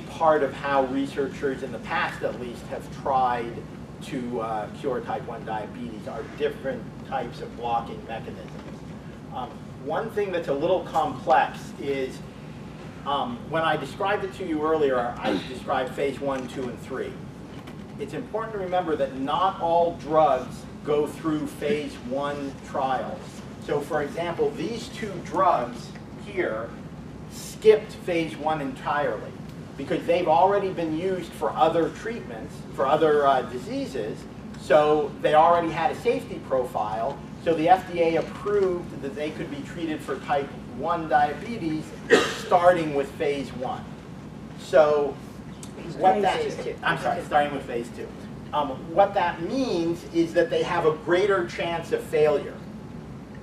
part of how researchers in the past at least have tried to cure type 1 diabetes are different types of blocking mechanisms. One thing that's a little complex is when I described it to you earlier, I described phase 1, 2, and 3. It's important to remember that not all drugs go through phase 1 trials. So for example, these 2 drugs here skipped phase 1 entirely because they've already been used for other treatments, for other diseases, so they already had a safety profile, so the FDA approved that they could be treated for type 1 diabetes starting with phase 1. So what that, I'm sorry, starting with phase 2. What that means is that they have a greater chance of failure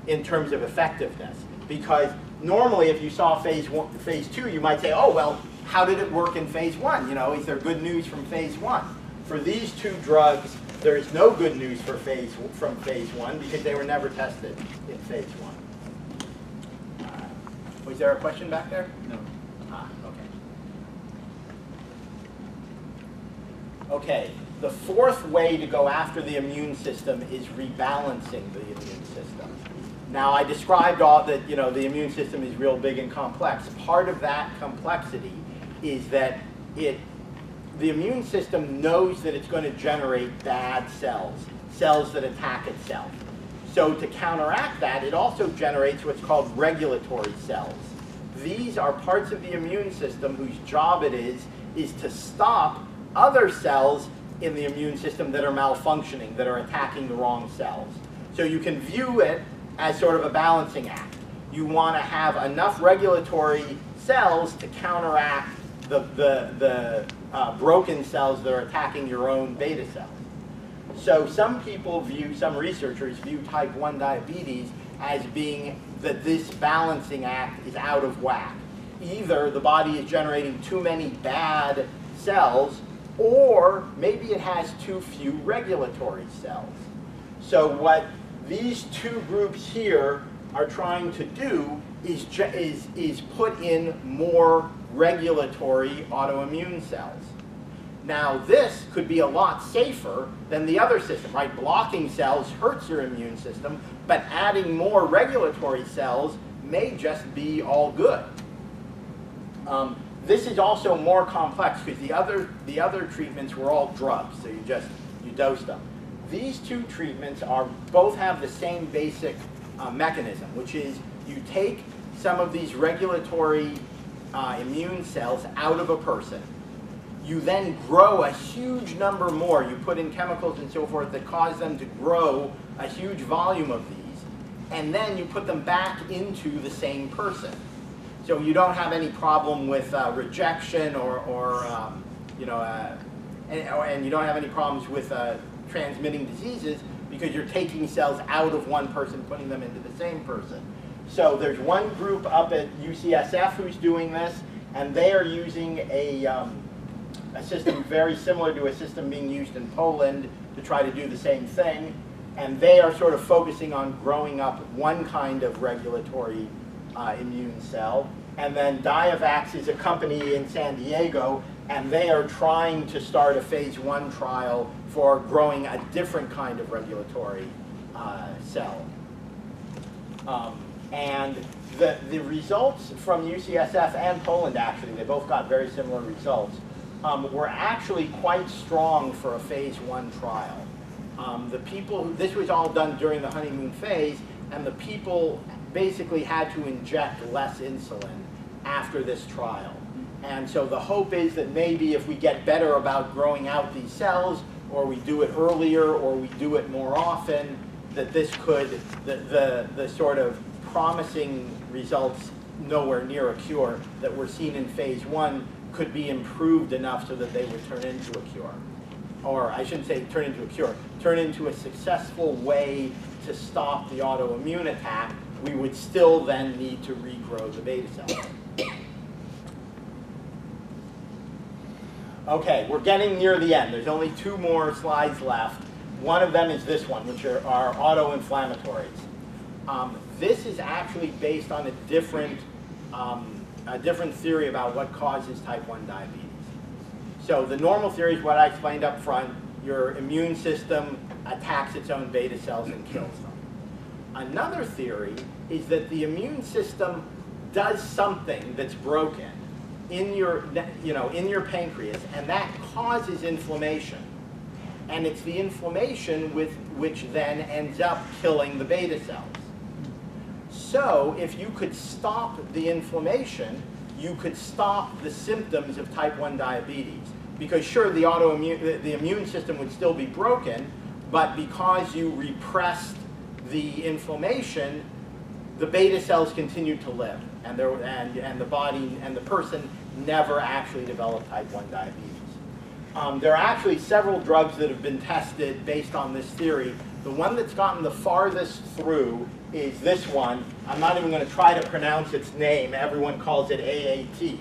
in terms of effectiveness, because normally if you saw phase 2, you might say, oh, well, how did it work in phase 1? You know, is there good news from phase 1? For these 2 drugs, there is no good news from phase 1 because they were never tested in phase 1. Was there a question back there? No. Okay. Okay, the fourth way to go after the immune system is rebalancing the immune system. Now, I described all that, you know, the immune system is real big and complex. Part of that complexity is that the immune system knows that it's going to generate bad cells, cells that attack itself. So to counteract that, it also generates what's called regulatory cells. These are parts of the immune system whose job it is to stop other cells in the immune system that are malfunctioning, that are attacking the wrong cells. So you can view it as sort of a balancing act. You want to have enough regulatory cells to counteract the broken cells that are attacking your own beta cells. So some researchers view type 1 diabetes as being that this balancing act is out of whack. Either the body is generating too many bad cells, or maybe it has too few regulatory cells. So what these two groups here are trying to do is put in more regulatory autoimmune cells. Now this could be a lot safer than the other system, right? Blocking cells hurts your immune system, but adding more regulatory cells may just be all good. This is also more complex because the other treatments were all drugs, so you dose them. These two treatments both have the same basic mechanism, which is you take some of these regulatory immune cells out of a person. You then grow a huge number more. You put in chemicals and so forth that cause them to grow a huge volume of these, and then you put them back into the same person. So you don't have any problem with rejection and you don't have any problems with transmitting diseases because you're taking cells out of one person, putting them into the same person. So there's one group up at UCSF who's doing this, and they are using a system very similar to a system being used in Poland to try to do the same thing. And they are sort of focusing on growing up one kind of regulatory immune cell. And then Diovax is a company in San Diego, and they are trying to start a phase 1 trial for growing a different kind of regulatory cell. And the results from UCSF and Poland, actually, they both got very similar results, were actually quite strong for a phase 1 trial. This was all done during the honeymoon phase, and the people basically had to inject less insulin after this trial. And so the hope is that maybe if we get better about growing out these cells, or we do it earlier, or we do it more often, that this could, the sort of promising results nowhere near a cure that were seen in phase 1 could be improved enough so that they would turn into a cure. Or I shouldn't say turn into a cure, turn into a successful way to stop the autoimmune attack. We would still then need to regrow the beta cells. Okay, we're getting near the end. There's only 2 more slides left. One of them is this one, which are autoinflammatories. This is actually based on a different theory about what causes type 1 diabetes. So the normal theory is what I explained up front. Your immune system attacks its own beta cells and kills them. Another theory is that the immune system does something that's broken in your pancreas, and that causes inflammation. And it's the inflammation which then ends up killing the beta cells. So if you could stop the inflammation, you could stop the symptoms of type 1 diabetes. Because sure, the immune system would still be broken, but because you repressed the inflammation, the beta cells continue to live, and the body and the person never actually developed type 1 diabetes. There are actually several drugs that have been tested based on this theory. The one that's gotten the farthest through is this one. I'm not even going to try to pronounce its name. Everyone calls it AAT.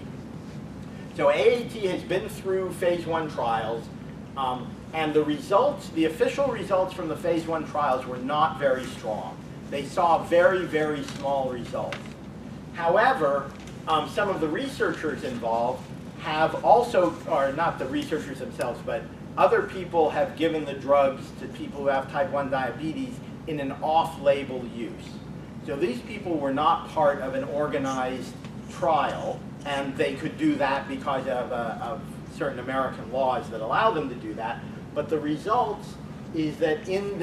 So AAT has been through phase 1 trials, and the official results from the phase 1 trials were not very strong. They saw very, very small results. However, some of the researchers involved have also, or not the researchers themselves, but other people have given the drugs to people who have type 1 diabetes in an off-label use. So these people were not part of an organized trial, and they could do that because of certain American laws that allow them to do that. But the results is that in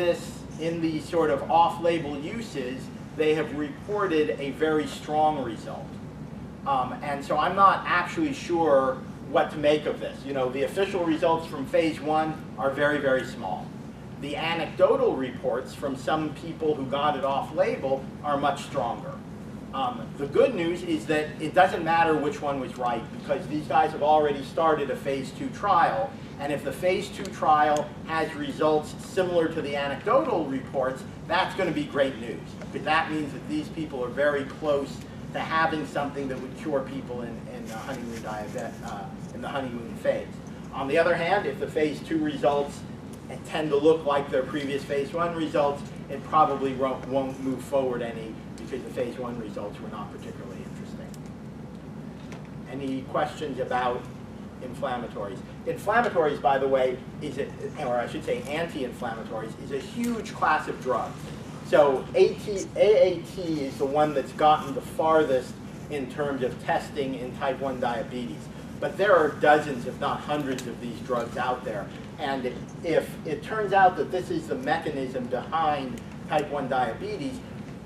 these sort of off-label uses, they have reported a very strong result. And so I'm not actually sure what to make of this. The official results from phase 1 are very, very small. the anecdotal reports from some people who got it off-label are much stronger. The good news is that it doesn't matter which one was right, because these guys have already started a phase 2 trial, and if the phase 2 trial has results similar to the anecdotal reports, that's going to be great news, because that means that these people are very close to having something that would cure people in the honeymoon in the honeymoon phase. On the other hand, if the phase 2 results tend to look like their previous phase 1 results, it probably won't move forward any, because the phase 1 results were not particularly interesting. Any questions about inflammatories? Inflammatories, by the way, or I should say anti-inflammatories, is a huge class of drugs. So AAT is the one that's gotten the farthest in terms of testing in type 1 diabetes. But there are dozens, if not hundreds, of these drugs out there. And if it turns out that this is the mechanism behind type 1 diabetes,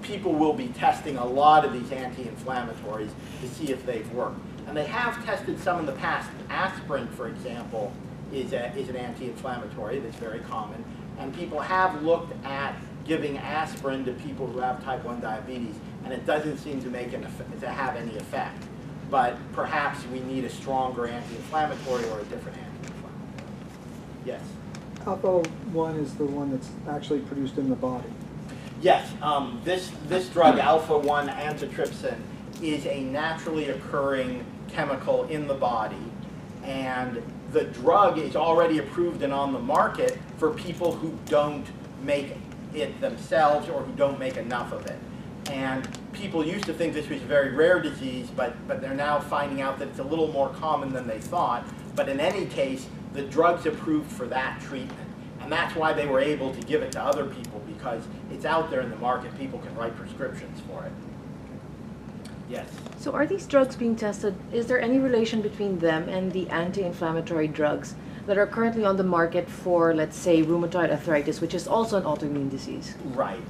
people will be testing a lot of these anti-inflammatories to see if they've worked. And they have tested some in the past. Aspirin, for example, is an anti-inflammatory that's very common. And people have looked at giving aspirin to people who have type 1 diabetes, and it doesn't seem to have any effect. But perhaps we need a stronger anti-inflammatory or a different anti-inflammatory. Yes? Alpha-1 is the one that's actually produced in the body. Yes, this drug, alpha-1 antitrypsin, is a naturally occurring chemical in the body, and the drug is already approved and on the market for people who don't make it themselves or who don't make enough of it. And people used to think this was a very rare disease, but they're now finding out that it's a little more common than they thought. But in any case, the drug's approved for that treatment. And that's why they were able to give it to other people, because it's out there in the market. People can write prescriptions for it. Yes? So are these drugs being tested? Is there any relation between them and the anti-inflammatory drugs that are currently on the market for, let's say, rheumatoid arthritis, which is also an autoimmune disease? Right.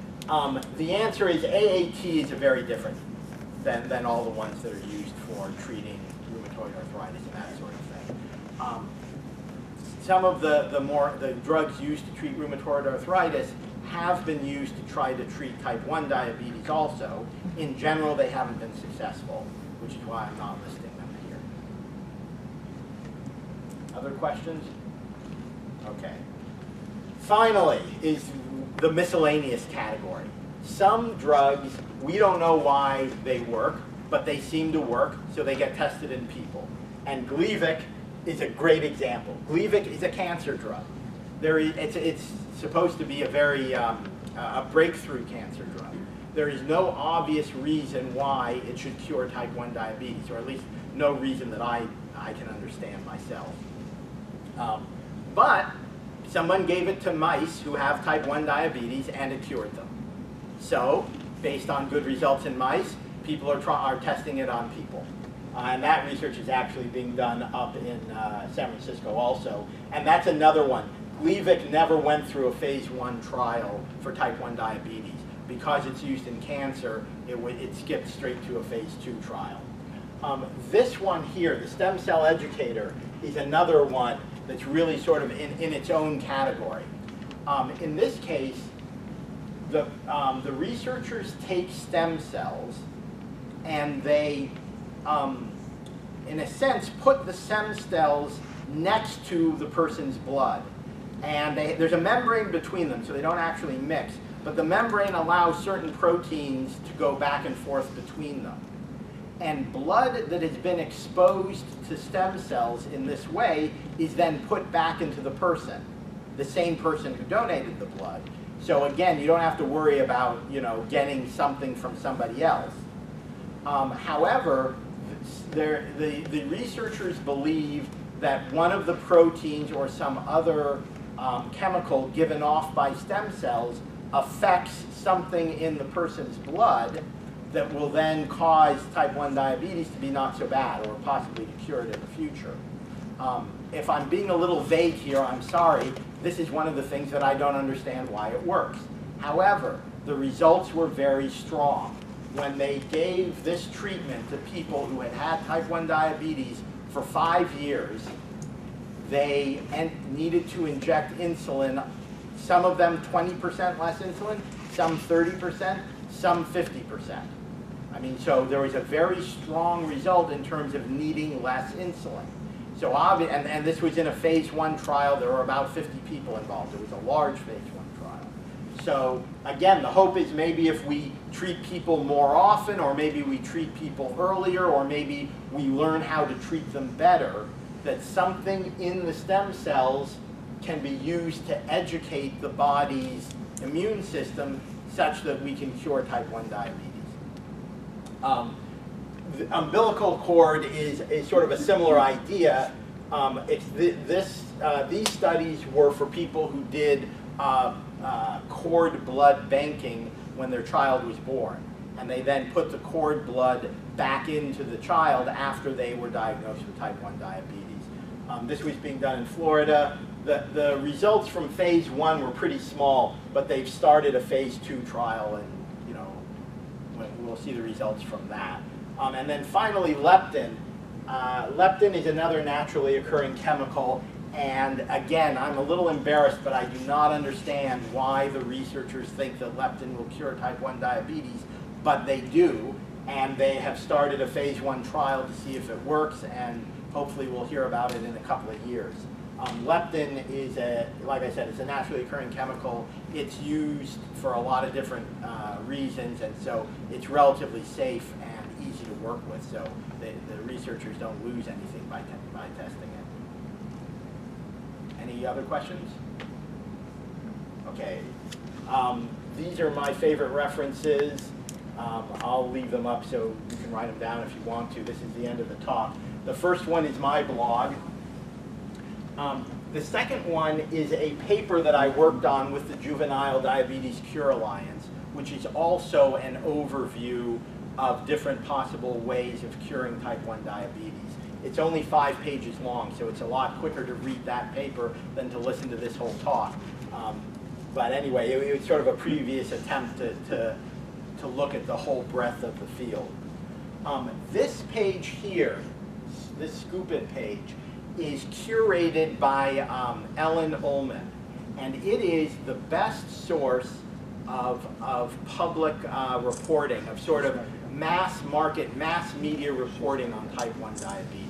The answer is AAT is very different than all the ones that are used for treating rheumatoid arthritis and that sort of thing. Some of the drugs used to treat rheumatoid arthritis have been used to try to treat type 1 diabetes also. In general, they haven't been successful, which is why I'm not listing them here. Other questions? Okay. Finally is the miscellaneous category. Some drugs, we don't know why they work, but they seem to work, so they get tested in people. And Gleevec is a great example. Gleevec is a cancer drug. It's supposed to be a very a breakthrough cancer drug. There is no obvious reason why it should cure type 1 diabetes, or at least no reason that I can understand myself. But someone gave it to mice who have type 1 diabetes, and it cured them. So, based on good results in mice, people are testing it on people. And that research is actually being done up in San Francisco also. And that's another one. Gleevec never went through a phase 1 trial for type 1 diabetes. Because it's used in cancer, it skipped straight to a phase 2 trial. This one here, the stem cell educator, is another one that's really sort of in its own category. In this case, the researchers take stem cells and they, in a sense, put the stem cells next to the person's blood. And there's a membrane between them, so they don't actually mix. But the membrane allows certain proteins to go back and forth between them. And blood that has been exposed to stem cells in this way is then put back into the person, the same person who donated the blood. So again, you don't have to worry about, getting something from somebody else. However, the researchers believe that one of the proteins or some other chemical given off by stem cells affects something in the person's blood that will then cause type 1 diabetes to be not so bad, or possibly to cure it in the future. If I'm being a little vague here, I'm sorry. This is one of the things that I don't understand why it works. However, the results were very strong. When they gave this treatment to people who had had type 1 diabetes for 5 years, they needed to inject insulin some of them 20% less insulin, some 30%, some 50%. I mean, so there was a very strong result in terms of needing less insulin. So and this was in a phase 1 trial. There were about 50 people involved. It was a large phase 1 trial. So again, the hope is maybe if we treat people more often, or maybe we treat people earlier, or maybe we learn how to treat them better, that something in the stem cells can be used to educate the body's immune system such that we can cure type 1 diabetes. The umbilical cord is sort of a similar idea. These studies were for people who did cord blood banking when their child was born. And they then put the cord blood back into the child after they were diagnosed with type 1 diabetes. This was being done in Florida. The results from phase 1 were pretty small, but they've started a phase 2 trial, and we'll see the results from that. And then finally, leptin. Leptin is another naturally occurring chemical, and again, I'm a little embarrassed, but I do not understand why the researchers think that leptin will cure type 1 diabetes, but they do, and they have started a phase 1 trial to see if it works, and hopefully we'll hear about it in a couple of years. Leptin is, like I said, it's a naturally occurring chemical. It's used for a lot of different reasons, and so it's relatively safe and easy to work with. So the researchers don't lose anything by testing it. Any other questions? Okay. These are my favorite references. I'll leave them up so you can write them down if you want to. This is the end of the talk. The first one is my blog. The second one is a paper that I worked on with the Juvenile Diabetes Cure Alliance, which is also an overview of different possible ways of curing type 1 diabetes. It's only 5 pages long, so it's a lot quicker to read that paper than to listen to this whole talk. But anyway, it was sort of a previous attempt to look at the whole breadth of the field. This page here, this Scoop It page, is curated by Ellen Ullman, and it is the best source of public reporting, of sort of mass market, mass media reporting on type 1 diabetes.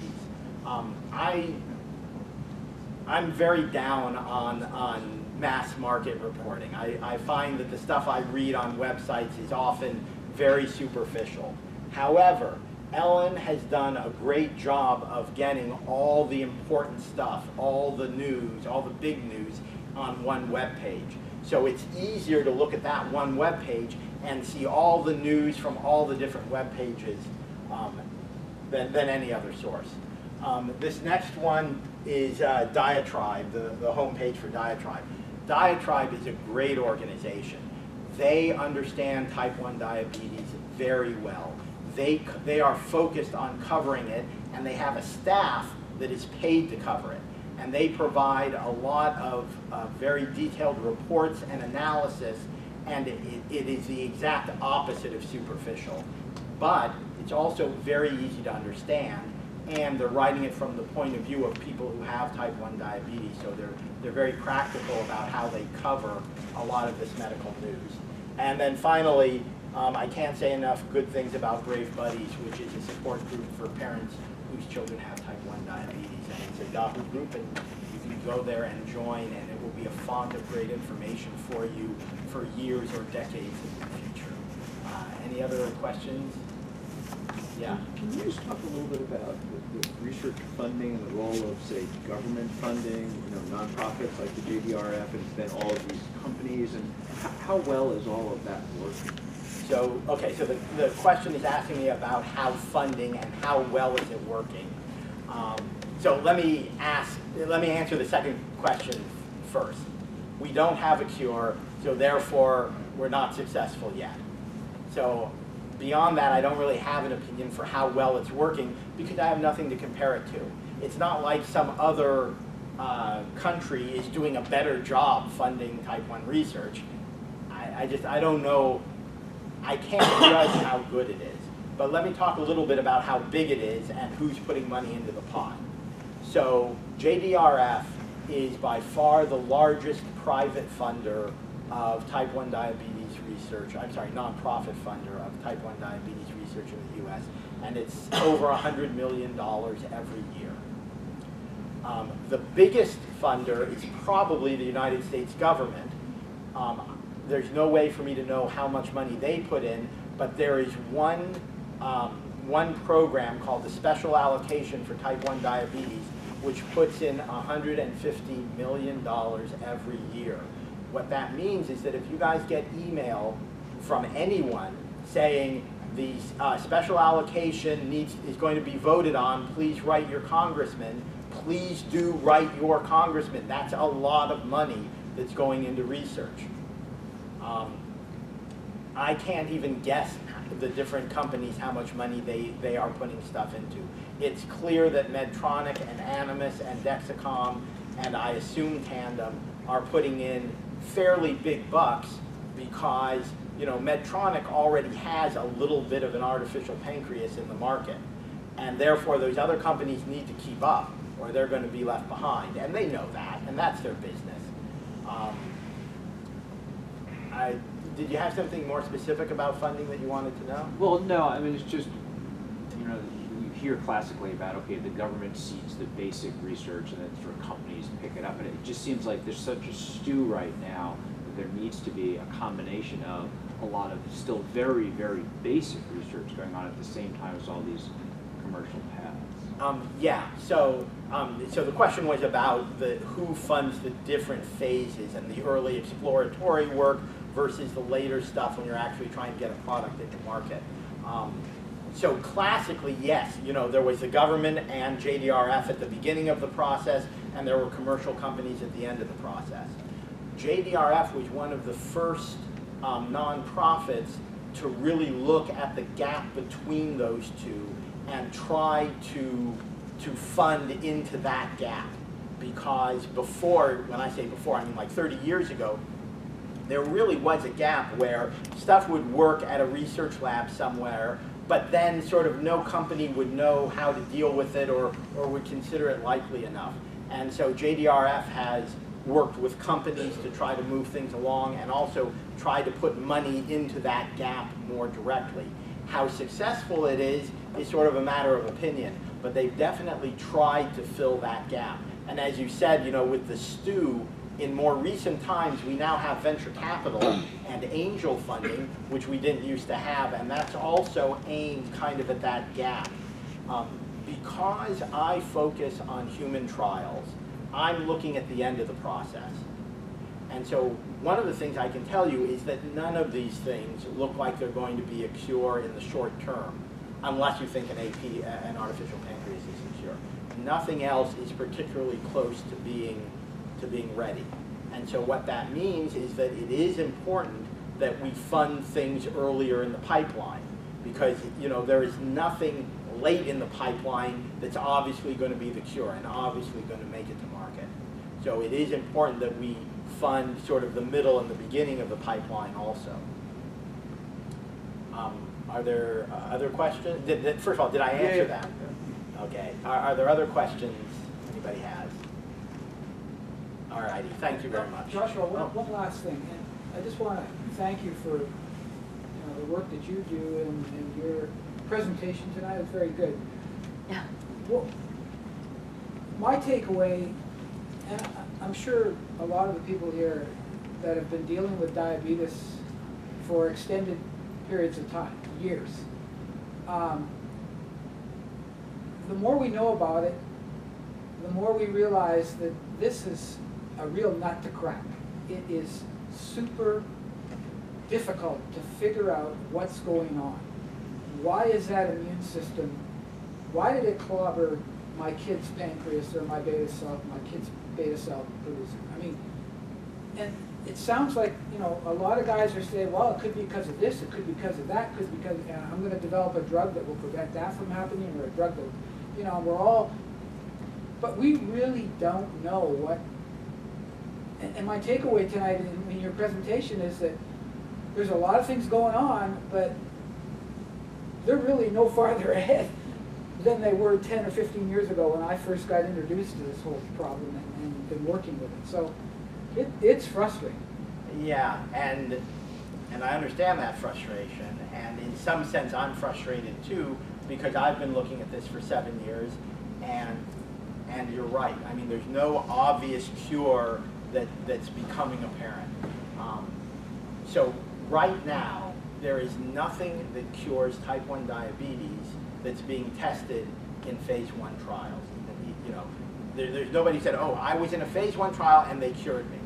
I'm very down on mass market reporting. I find that the stuff I read on websites is often very superficial. However, Ellen has done a great job of getting all the important stuff, all the news, all the big news on one web page. So it's easier to look at that one web page and see all the news from all the different web pages than any other source. This next one is Diatribe, the homepage for Diatribe. Diatribe is a great organization. They understand type 1 diabetes very well. They are focused on covering it, and they have a staff that is paid to cover it. And they provide a lot of very detailed reports and analysis, and it is the exact opposite of superficial. But it's also very easy to understand, and they're writing it from the point of view of people who have type 1 diabetes, so they're very practical about how they cover a lot of this medical news. And then finally, I can't say enough good things about Brave Buddies, which is a support group for parents whose children have type 1 diabetes. And it's a Yahoo group, and you can go there and join, and it will be a font of great information for you for years or decades in the future. Any other questions? Yeah. Can you just talk a little bit about the research funding and the role of, say, government funding, nonprofits like the JDRF, and then all of these companies, and how well is all of that working? So, okay, so the question is asking me about how funding and how well is it working. So let me answer the second question first. We don't have a cure, so therefore we're not successful yet. So beyond that, I don't really have an opinion for how well it's working because I have nothing to compare it to. It's not like some other country is doing a better job funding type 1 research. I don't know. I can't judge how good it is. But let me talk a little bit about how big it is and who's putting money into the pot. So JDRF is by far the largest private funder of type 1 diabetes research, I'm sorry, nonprofit funder of type 1 diabetes research in the US, and it's over $100 million every year. The biggest funder is probably the United States government. There's no way for me to know how much money they put in, but there is one program called the Special Allocation for Type 1 Diabetes, which puts in $150 million every year. What that means is that if you guys get email from anyone saying the special allocation is going to be voted on, please write your congressman, please do write your congressman. That's a lot of money that's going into research. I can't even guess the different companies how much money they are putting stuff into. It's clear that Medtronic and Animas and Dexcom and I assume Tandem are putting in fairly big bucks because, you know, Medtronic already has a little bit of an artificial pancreas in the market, and therefore those other companies need to keep up or they're going to be left behind, and they know that, and that's their business. Did you have something more specific about funding that you wanted to know? Well, no, I mean, it's just, you know, you hear classically about, okay, the government seeds the basic research and then sort of companies pick it up, and it just seems like there's such a stew right now that there needs to be a combination of a lot of still very, very basic research going on at the same time as all these commercial paths. Yeah, so the question was about who funds the different phases and the early exploratory work versus the later stuff when you're actually trying to get a product into market. So classically, yes, you know, there was the government and JDRF at the beginning of the process, and there were commercial companies at the end of the process. JDRF was one of the first nonprofits to really look at the gap between those two and try to fund into that gap. Because before, when I say before, I mean like 30 years ago, there really was a gap where stuff would work at a research lab somewhere, but then sort of no company would know how to deal with it or would consider it likely enough. And so JDRF has worked with companies to try to move things along and also try to put money into that gap more directly. How successful it is sort of a matter of opinion, but they've definitely tried to fill that gap. And as you said, you know, with the stew, in more recent times, we now have venture capital and angel funding, which we didn't used to have, and that's also aimed kind of at that gap. Because I focus on human trials, I'm looking at the end of the process. And so one of the things I can tell you is that none of these things look like they're going to be a cure in the short term, unless you think an artificial pancreas is a cure. Nothing else is particularly close to being ready. And so what that means is that it is important that we fund things earlier in the pipeline, because, you know, there is nothing late in the pipeline that's obviously going to be the cure and obviously going to make it to market. So it is important that we fund sort of the middle and the beginning of the pipeline also. Are there other questions? First of all, did I answer that? Okay. Are there other questions anybody has? All righty. Thank you very much. Joshua, one last thing. And I just want to thank you for, you know, the work that you do, and your presentation tonight is very good. Yeah. Well, my takeaway, and I'm sure a lot of the people here that have been dealing with diabetes for extended periods of time, years, the more we know about it, the more we realize that this is a real nut to crack. It is super difficult to figure out what's going on. Why is that immune system, why did it clobber my kid's pancreas or my kid's beta cell producer? I mean, and it sounds like, you know, a lot of guys are saying, well, it could be because of this, it could be because of that, it could be because, I'm going to develop a drug that will prevent that from happening, or a drug that, you know, we're all, but we really don't know what. And my takeaway tonight in your presentation is that there's a lot of things going on, but they're really no farther ahead than they were 10 or 15 years ago when I first got introduced to this whole problem and been working with it. So it's frustrating. Yeah, and I understand that frustration, and in some sense I'm frustrated too, because I've been looking at this for 7 years, and you're right. I mean, there's no obvious cure that's becoming apparent. So right now, there is nothing that cures type 1 diabetes that's being tested in phase 1 trials. You know, there's nobody said, oh, I was in a phase 1 trial and they cured me.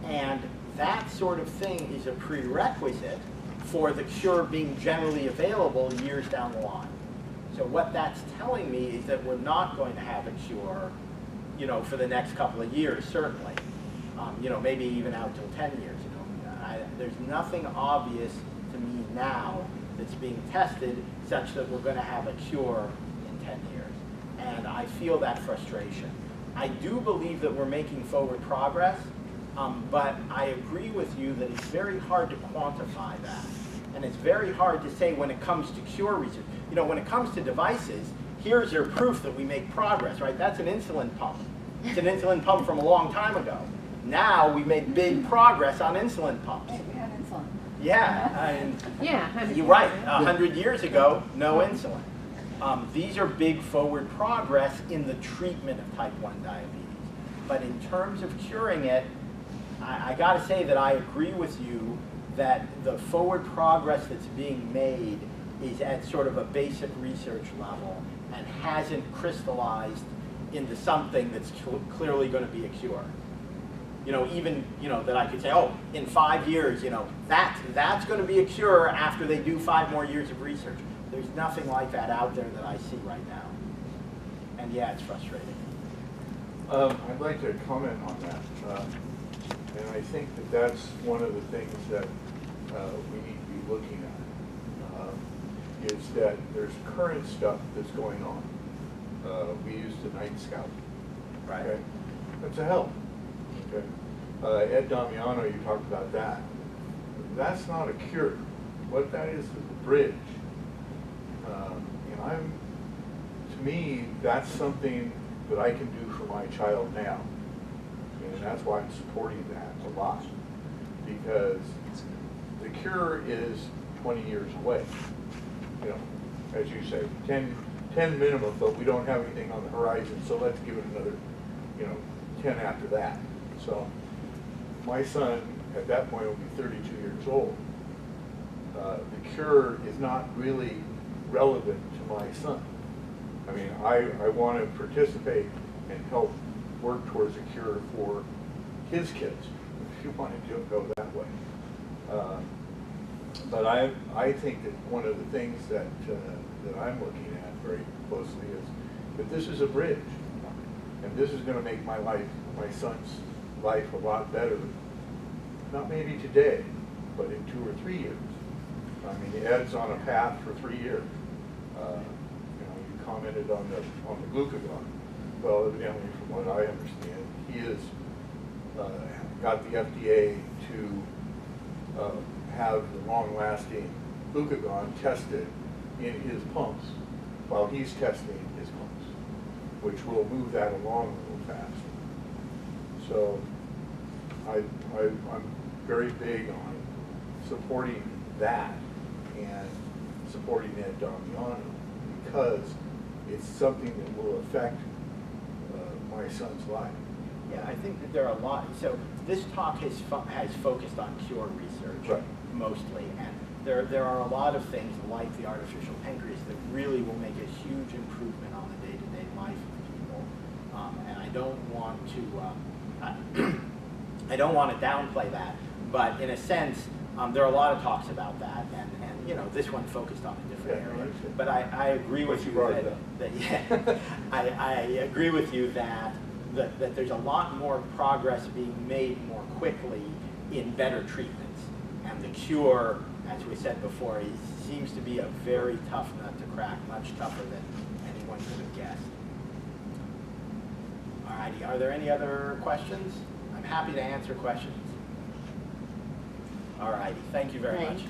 And that sort of thing is a prerequisite for the cure being generally available years down the line. So what that's telling me is that we're not going to have a cure, you know, for the next couple of years, certainly. You know, maybe even out till 10 years. You know, there's nothing obvious to me now that's being tested such that we're going to have a cure in 10 years. And I feel that frustration. I do believe that we're making forward progress, but I agree with you that it's very hard to quantify that. And it's very hard to say when it comes to cure research. You know, when it comes to devices, here's your proof that we make progress, right? That's an insulin pump. It's an insulin pump from a long time ago. Now we made big progress on insulin pumps. Hey, we have insulin. Yeah, I mean, Yeah. you're right. 100 years ago, no insulin. These are big forward progress in the treatment of type 1 diabetes. But in terms of curing it, I got to say that I agree with you that the forward progress that's being made is at sort of a basic research level and hasn't crystallized into something that's clearly going to be a cure. You know, even, you know, that I could say, oh, in 5 years, you know, that's going to be a cure after they do 5 more years of research. There's nothing like that out there that I see right now. And yeah, it's frustrating. I'd like to comment on that. And I think that that's one of the things that we need to be looking at, is that there's current stuff that's going on. We use the Night Scout. Right. Okay? That's a help. Okay. Ed Damiano, you talked about that. That's not a cure. What that is a bridge. And to me, that's something that I can do for my child now. And that's why I'm supporting that a lot. Because the cure is 20 years away. You know, as you say, 10 minimum, but we don't have anything on the horizon, so let's give it another, you know, 10 after that. So my son, at that point, will be 32 years old. The cure is not really relevant to my son. I mean, I want to participate and help work towards a cure for his kids, if you want to go that way. But I think that one of the things that I'm looking at very closely is that this is a bridge. And this is going to make my son's life a lot better. Not maybe today, but in 2 or 3 years. I mean, Ed's on a path for 3 years. You know, you commented on the glucagon. Well, evidently, from what I understand, he has got the FDA to have the long-lasting glucagon tested in his pumps while he's testing his pumps, which will move that along a little fast. So I'm very big on supporting that and supporting Ed Damiano because it's something that will affect my son's life. Yeah, I think that there are a lot. So this talk has focused on cure research, right, mostly, and there are a lot of things like the artificial pancreas that really will make a huge improvement on the day-to-day life of people. And I don't want to I don't want to downplay that, but in a sense, there are a lot of talks about that, and you know, this one focused on a different area. But I agree with you that yeah, I agree with you that there's a lot more progress being made more quickly in better treatments, and the cure, as we said before, seems to be a very tough nut to crack, much tougher than anyone could have guessed. All righty, are there any other questions? I'm happy to answer questions. All righty, thank you very much.